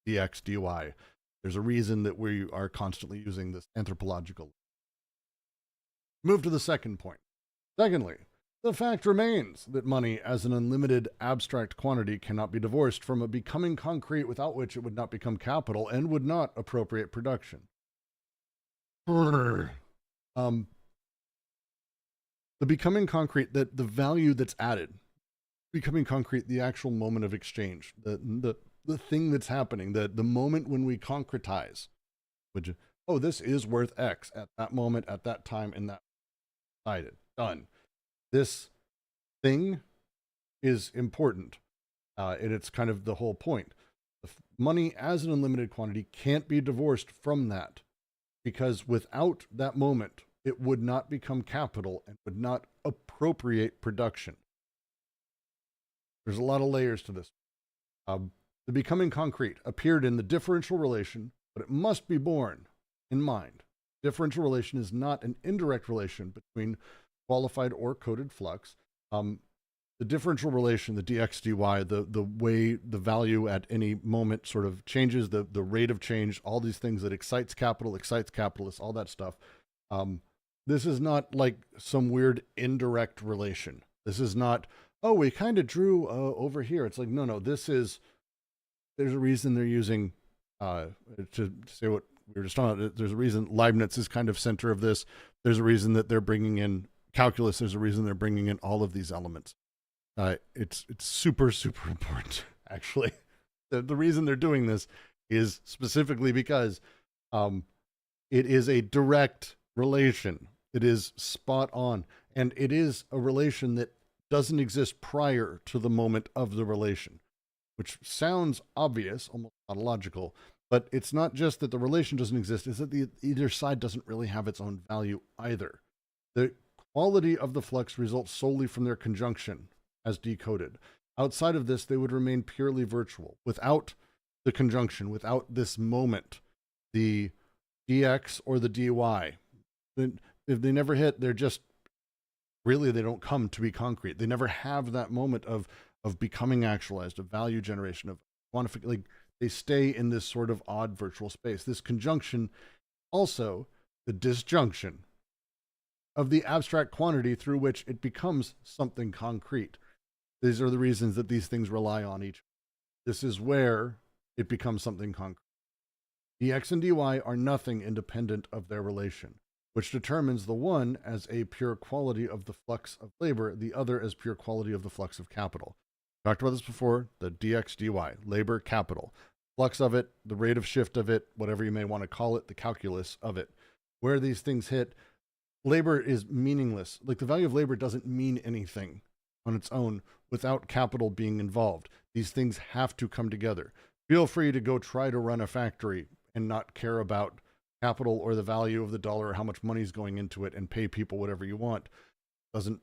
dx, dy. There's a reason that we are constantly using this anthropological. Move to the second point. Secondly, the fact remains that money as an unlimited abstract quantity cannot be divorced from a becoming concrete, without which it would not become capital and would not appropriate production. The becoming concrete, that the value that's added, becoming concrete, the actual moment of exchange, the thing that's happening, the moment when we concretize, which, oh, this is worth X at that moment, at that time, in that decided, done. This thing is important, and it's kind of the whole point. Money as an unlimited quantity can't be divorced from that, because without that moment, it would not become capital and would not appropriate production. There's a lot of layers to this. The becoming concrete appeared in the differential relation, but it must be borne in mind. Differential relation is not an indirect relation between qualified or coded flux. The differential relation, the dx dy, the way the value at any moment sort of changes, the rate of change, all these things that excites capital, excites capitalists, all that stuff. This is not like some weird indirect relation. This is not, oh, we kind of drew over here. It's like, no, there's a reason they're using, to say what we were just talking about, there's a reason Leibniz is kind of center of this. There's a reason that they're bringing in calculus. There's a reason they're bringing in all of these elements. It's super, super important, actually. The reason they're doing this is specifically because it is a direct relation. It is spot on. And it is a relation that doesn't exist prior to the moment of the relation, which sounds obvious, almost tautological, but it's not just that the relation doesn't exist, it's that either side doesn't really have its own value either. The quality of the flux results solely from their conjunction as decoded. Outside of this, they would remain purely virtual. Without the conjunction, without this moment, the dx or the dy, if they never hit, they're just, really, they don't come to be concrete. They never have that moment of becoming actualized, of value generation, of quantification. Like, they stay in this sort of odd virtual space. This conjunction, also the disjunction of the abstract quantity through which it becomes something concrete. These are the reasons that these things rely on each other. This is where it becomes something concrete. dx and dy are nothing independent of their relation, which determines the one as a pure quality of the flux of labor, the other as pure quality of the flux of capital. Talked about this before, the dx dy, labor, capital. Flux of it, the rate of shift of it, whatever you may want to call it, the calculus of it. Where these things hit, labor is meaningless. Like, the value of labor doesn't mean anything on its own without capital being involved. These things have to come together. Feel free to go try to run a factory and not care about capital or the value of the dollar or how much money is going into it and pay people whatever you want. I don't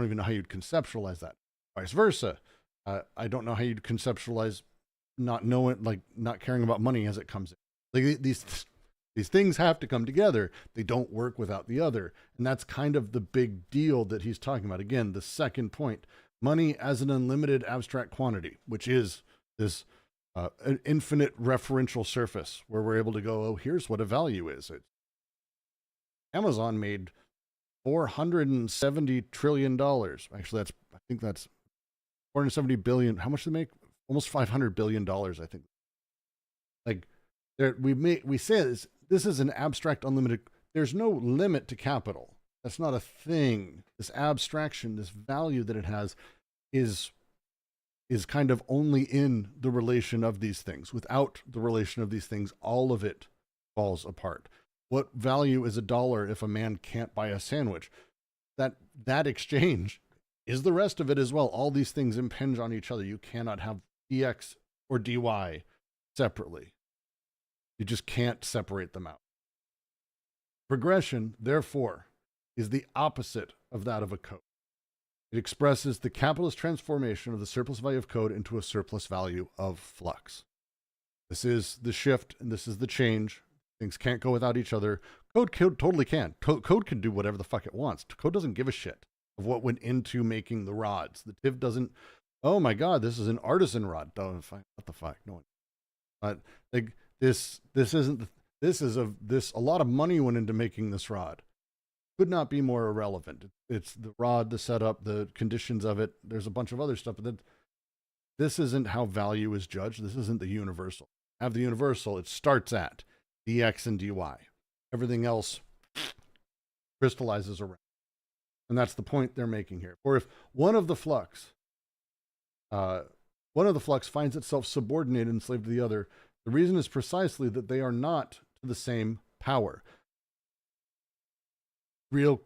even know how you'd conceptualize that. Vice versa. I don't know how you'd conceptualize not knowing, like, not caring about money as it comes in. Like, these things have to come together. They don't work without the other. And that's kind of the big deal that he's talking about. Again, the second point, money as an unlimited abstract quantity, which is this an infinite referential surface where we're able to go, oh, here's what a value is. Amazon made $470 trillion. Actually, I think that's 470 billion. How much do they make? Almost $500 billion, I think. Like, we say this is an abstract unlimited. There's no limit to capital. That's not a thing. This abstraction, this value that it has is kind of only in the relation of these things. Without the relation of these things, all of it falls apart. What value is $1 if a man can't buy a sandwich? That exchange is the rest of it as well. All these things impinge on each other. You cannot have dx or dy separately. You just can't separate them out. Progression, therefore, is the opposite of that of a code. It expresses the capitalist transformation of the surplus value of code into a surplus value of flux. This is the shift, and this is the change. Things can't go without each other. Code totally can. Code can do whatever the fuck it wants. Code doesn't give a shit of what went into making the rods. The TIV doesn't, oh my God, this is an artisan rod. What the fuck? No one. A lot of money went into making this rod. Could not be more irrelevant. It's the rod, the setup, the conditions of it. There's a bunch of other stuff, but this isn't how value is judged. This isn't the universal. Have the universal, it starts at dx and dy. Everything else crystallizes around. And that's the point they're making here. Or if one of the flux finds itself subordinated and enslaved to the other, the reason is precisely that they are not to the same power. Real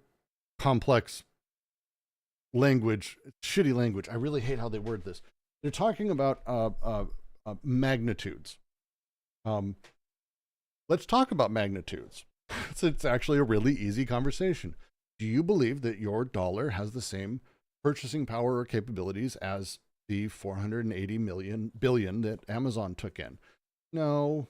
complex language, shitty language. I really hate how they word this. They're talking about magnitudes. Let's talk about magnitudes. It's actually a really easy conversation. Do you believe that your dollar has the same purchasing power or capabilities as the 480 billion that Amazon took in. No,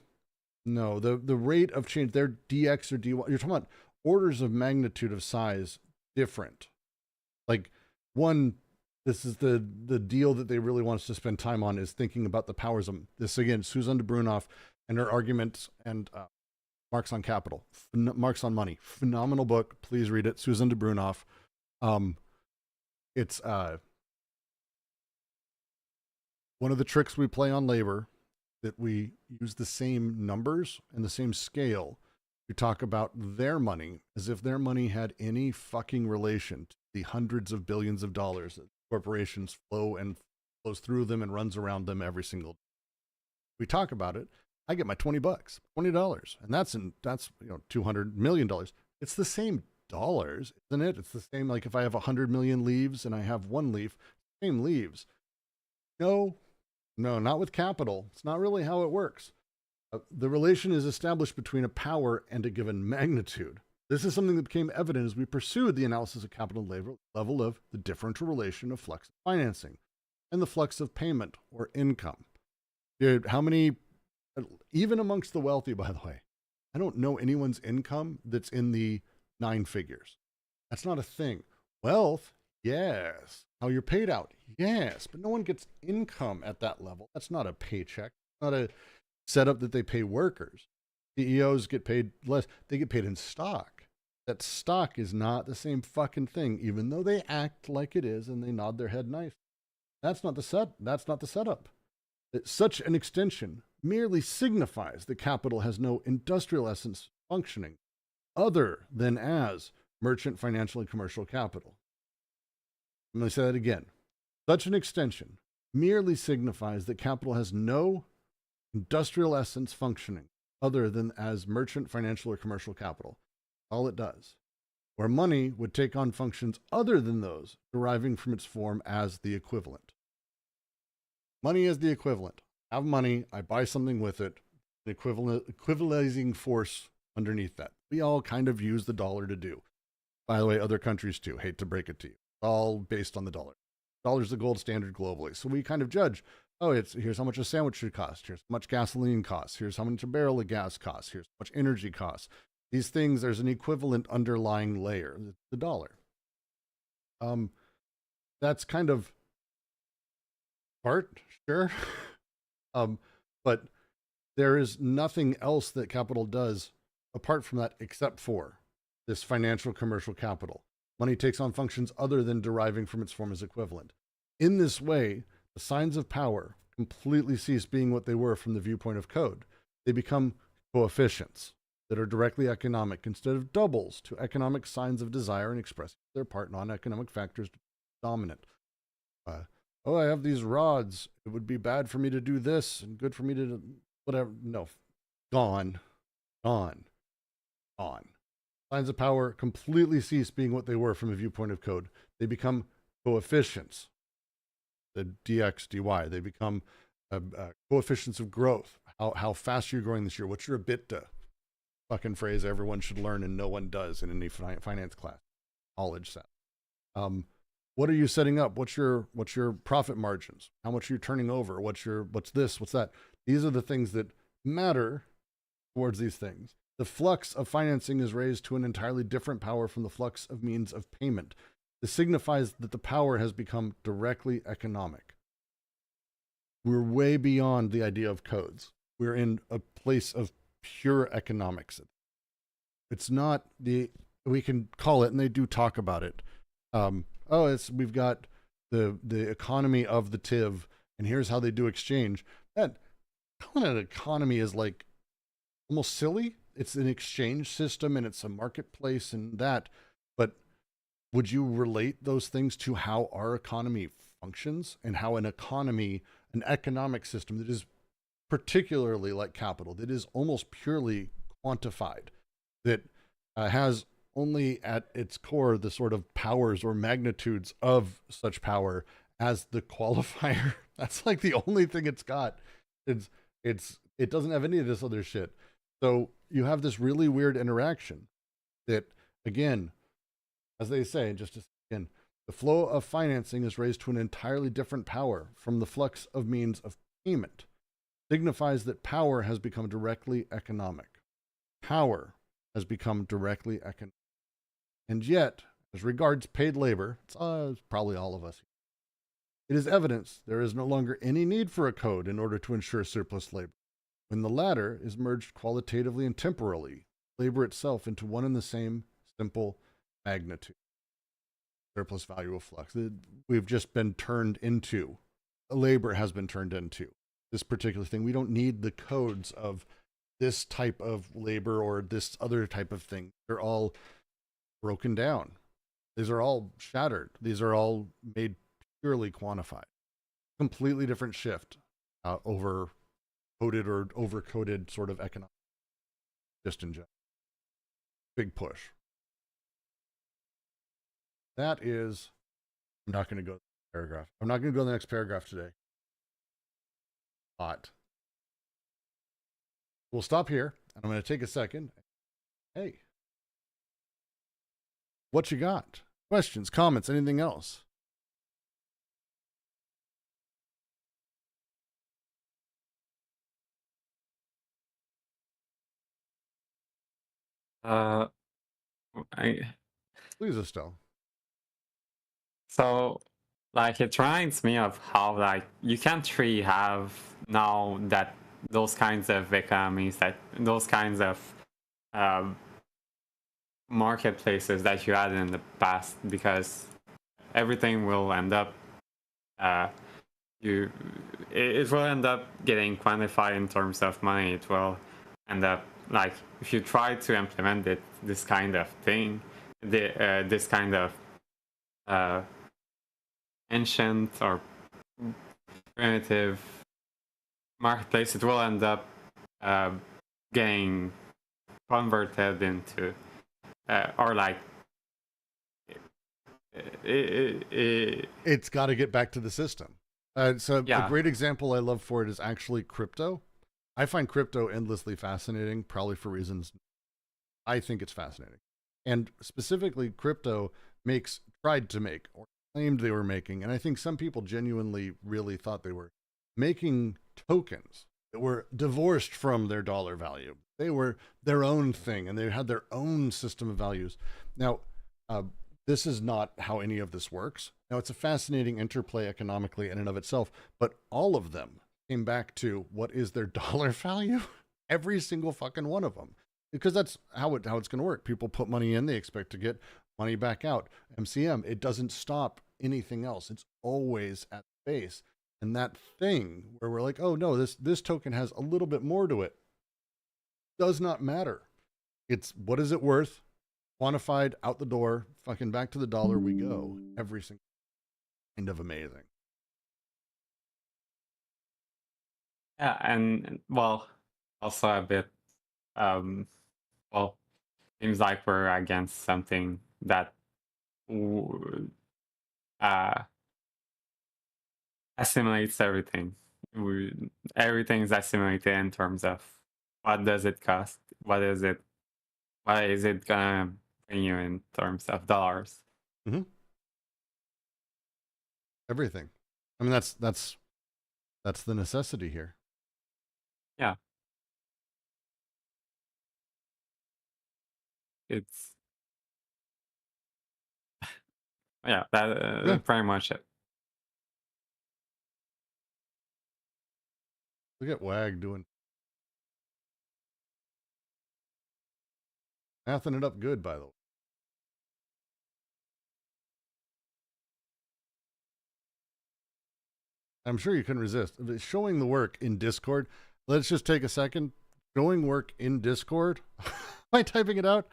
the rate of change, their DX or DY, you're talking about orders of magnitude of size different. Like this is the deal that they really want us to spend time on, is thinking about the powers of this. Again, Susan de Brunoff and her arguments and Marx on Capital, Marx on Money, phenomenal book. Please read it. Susan de Brunoff. It's one of the tricks we play on labor, that we use the same numbers and the same scale to talk about their money as if their money had any fucking relation to the hundreds of billions of dollars that corporations flows through them and runs around them every single day. We talk about it. I get my $20, $20, and that's $200 million. It's the same dollars, isn't it? It's the same. Like if I have 100 million leaves and I have one leaf, same leaves. No, not with capital. It's not really how it works. The relation is established between a power and a given magnitude. This is something that became evident as we pursued the analysis of capital level of the differential relation of flux of financing and the flux of payment or income. Dude, how many, even amongst the wealthy, by the way, I don't know anyone's income that's in the 9 figures. That's not a thing. Wealth, yes. How you're paid out, yes. But no one gets income at that level. That's not a paycheck. Not a setup that they pay workers. CEOs get paid less. They get paid in stock. That stock is not the same fucking thing, even though they act like it is and they nod their head nice. That's not the setup. Such an extension merely signifies that capital has no industrial essence functioning other than as merchant, financial, and commercial capital. I'm going to say that again. Such an extension merely signifies that capital has no industrial essence functioning other than as merchant, financial, or commercial capital. All it does. Where money would take on functions other than those deriving from its form as the equivalent. Money is the equivalent. I have money, I buy something with it, an equivalizing force underneath that. We all kind of use the dollar to do. By the way, other countries too. Hate to break it to you. All based on the dollar. Dollar's the gold standard globally. So we kind of judge, here's how much a sandwich should cost. Here's how much gasoline costs. Here's how much a barrel of gas costs. Here's how much energy costs. These things, there's an equivalent underlying layer, the dollar. That's kind of part, sure. But there is nothing else that capital does apart from that except for this financial commercial capital. Money takes on functions other than deriving from its form as equivalent. In this way, the signs of power completely cease being what they were from the viewpoint of code. They become coefficients that are directly economic instead of doubles to economic signs of desire and expressing their part non-economic factors dominant. I have these rods. It would be bad for me to do this and good for me to whatever. No, gone. Signs of power completely cease being what they were from a viewpoint of code. They become coefficients, the dx, dy. They become coefficients of growth. How fast you're growing this year. What's your EBITDA? Fucking phrase everyone should learn and no one does in any finance class. College set. What are you setting up? What's your profit margins? How much are you turning over? What's this? What's that? These are the things that matter towards these things. The flux of financing is raised to an entirely different power from the flux of means of payment. This signifies that the power has become directly economic. We're way beyond the idea of codes. We're in a place of pure economics. It's not we can call it, and they do talk about it. We've got the economy of the TIV, and here's how they do exchange. That calling it an economy is like almost silly. It's an exchange system and it's a marketplace and that, but would you relate those things to how our economy functions and how an economic system that is particularly like capital, that is almost purely quantified, that has only at its core the sort of powers or magnitudes of such power as the qualifier. That's like the only thing it's got. It doesn't have any of this other shit. So you have this really weird interaction that, again, as they say, just again, The flow of financing is raised to an entirely different power from the flux of means of payment. Signifies that power has become directly economic. Power has become directly economic. And yet, as regards paid labor, it's probably all of us, it is evidence there is no longer any need for a code in order to ensure surplus labor, when the latter is merged qualitatively and temporally, labor itself into one and the same simple magnitude. Surplus value of flux. We've just been turned into, labor has been turned into this particular thing. We don't need the codes of this type of labor or this other type of thing. They're all broken down. These are all shattered. These are all made purely quantified. Completely different shift over coded or over coded sort of economic, just in general. Big push. That is, I'm not going to go to the paragraph. I'm not going to go to the next paragraph today. But we'll stop here, and I'm going to take a second. Hey, what you got? Questions, comments, anything else?
I,
Please, Estelle.
so like it reminds me of how like you can't really have now that those kinds of economies, that those kinds of marketplaces that you had in the past, because everything will end up it will end up getting quantified in terms of money. It will end up like if you try to implement this kind of thing, this kind of ancient or primitive marketplace, it will end up getting converted into or like
It's got to get back to the system. So
Yeah.
a great example I love for it is actually crypto. I find crypto endlessly fascinating, probably for reasons I think it's fascinating. And specifically, crypto tried to make, or claimed they were making, and I think some people genuinely really thought they were making tokens that were divorced from their dollar value. They were their own thing, and they had their own system of values. Now, this is not how any of this works. Now, it's a fascinating interplay economically in and of itself, but all of them came back to what is their dollar value? Every single fucking one of them. Because that's how it's going to work. People put money in, they expect to get money back out. MCM, it doesn't stop anything else. It's always at the base. And that thing where we're like, oh no, this token has a little bit more to it, does not matter. It's what is it worth? Quantified, out the door, fucking back to the dollar we go. Every single kind of amazing.
Yeah, and well, also a bit, well, seems like we're against something that assimilates everything. Everything's assimilated in terms of what does it cost, what is it gonna bring you in terms of dollars.
Mm-hmm. Everything. I mean, that's the necessity here.
Yeah. It's yeah, that's pretty much it.
Look at WAG doing mathing it up good, by the way. I'm sure you couldn't resist. Showing the work in Discord. Let's just take a second. Showing work in Discord by typing it out.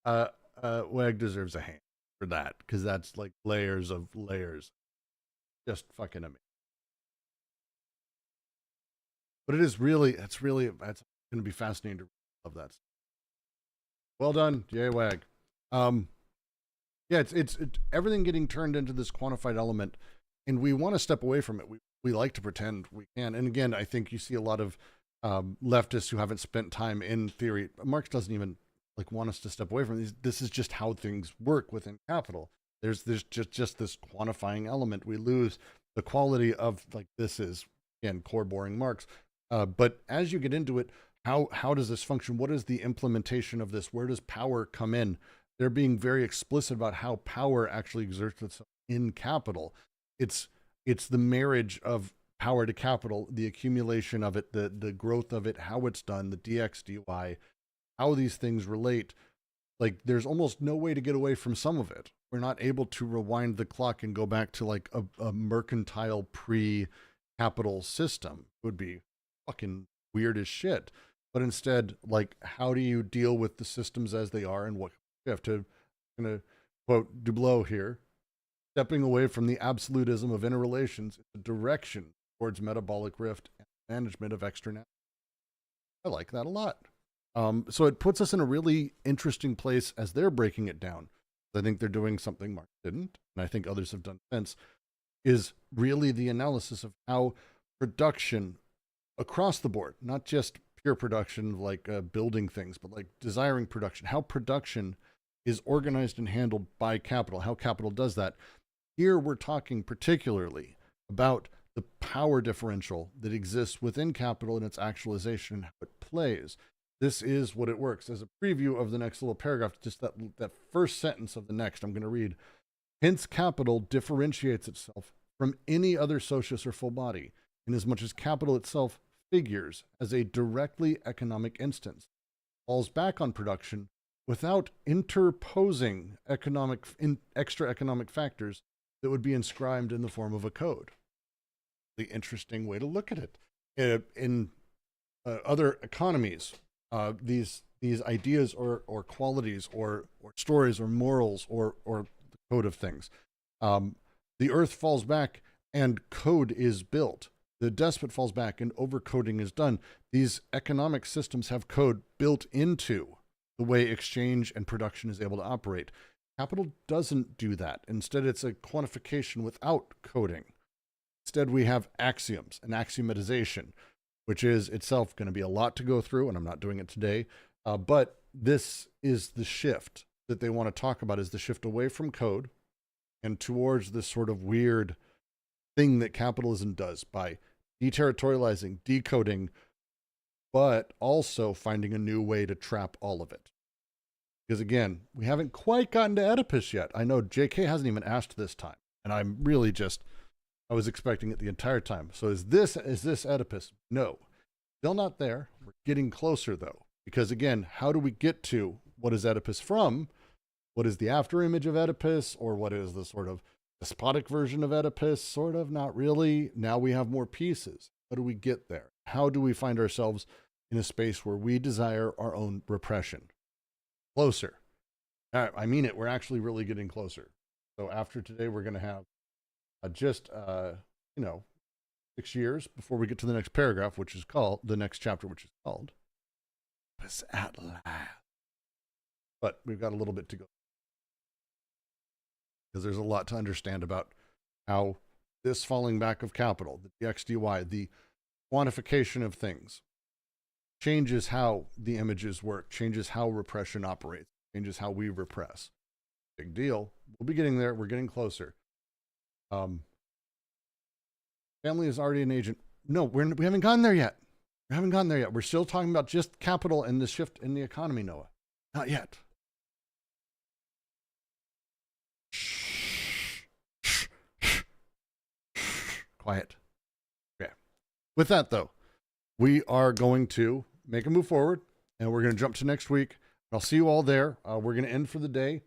WAG deserves a hand for that, because that's like layers of layers. Just fucking amazing. But it's going to be fascinating to love that. Well done, yay WAG. Yeah, it's everything getting turned into this quantified element, and we want to step away from it. We like to pretend we can. And again, I think you see a lot of leftists who haven't spent time in theory. Marx doesn't even want us to step away from these. This is just how things work within capital. There's just this quantifying element. We lose the quality of, like, this is, again, core boring Marx. But as you get into it, how does this function? What is the implementation of this? Where does power come in? They're being very explicit about how power actually exerts itself in capital. It's the marriage of power to capital, the accumulation of it, the growth of it, how it's done, the dx dy, how these things relate. Like, there's almost no way to get away from some of it. We're not able to rewind the clock and go back to like a mercantile pre-capital system. It would be fucking weird as shit. But instead, like, how do you deal with the systems as they are, and what you have to, I'm going to quote Dublo here, stepping away from the absolutism of interrelations is a direction towards metabolic rift and management of externality. I like that a lot. So it puts us in a really interesting place as they're breaking it down. I think they're doing something Marx didn't, and I think others have done since, is really the analysis of how production across the board, not just pure production like building things, but like desiring production, how production is organized and handled by capital, how capital does that. Here we're talking particularly about the power differential that exists within capital and its actualization and how it plays. This is what it works. As a preview of the next little paragraph, just that first sentence of the next, I'm going to read. Hence, capital differentiates itself from any other socius or full body, inasmuch as capital itself figures as a directly economic instance, falls back on production without interposing extra economic factors that would be inscribed in the form of a code. The interesting way to look at it. In other economies, these ideas or qualities or stories or morals or the code of things, the earth falls back and code is built. The despot falls back and overcoding is done. These economic systems have code built into the way exchange and production is able to operate. Capital doesn't do that. Instead, it's a quantification without coding. Instead, we have axioms, an axiomatization, which is itself going to be a lot to go through, and I'm not doing it today. But this is the shift that they want to talk about, is the shift away from code and towards this sort of weird thing that capitalism does by deterritorializing, decoding, but also finding a new way to trap all of it. Because again, we haven't quite gotten to Oedipus yet. I know JK hasn't even asked this time, and I'm really I was expecting it the entire time. So is this Oedipus? No, still not there. We're getting closer though, because again, how do we get to what is Oedipus from? What is the after image of Oedipus, or what is the sort of despotic version of Oedipus? Sort of, not really. Now we have more pieces. How do we get there? How do we find ourselves in a space where we desire our own repression? Closer. I mean it. We're actually really getting closer. So after today, we're going to have just 6 years before we get to the next paragraph, which is called the next chapter, which is called Oedipus at Last. But we've got a little bit to go, because there's a lot to understand about how this falling back of capital, the dxdy, the quantification of things, changes how the images work, changes how repression operates, changes how we repress. Big deal. We'll be getting there. We're getting closer. Family is already an agent. No, we haven't gotten there yet. We haven't gotten there yet. We're still talking about just capital and the shift in the economy, Noah. Not yet. Quiet. Okay. With that, though, we are going to make a move forward, and we're going to jump to next week. I'll see you all there. We're going to end for the day.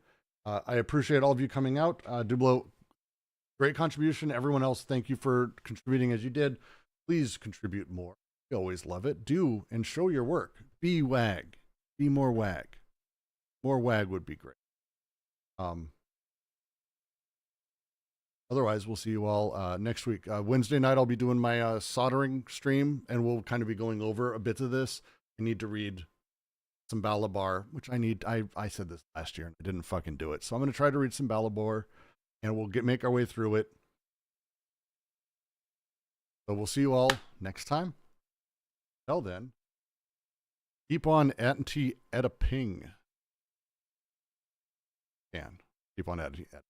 I appreciate all of you coming out. Dublo, great contribution. Everyone else, thank you for contributing as you did. Please contribute more. We always love it. Do and show your work. Be WAG. Be more WAG. More WAG would be great. Otherwise, we'll see you all next week. Wednesday night, I'll be doing my soldering stream, and we'll kind of be going over a bit of this. I need to read some Balabar, which I said this last year, and I didn't fucking do it. So I'm going to try to read some Balabar, and we'll make our way through it. So we'll see you all next time. Till then, keep on anti-Oediping. Keep on anti-Oediping.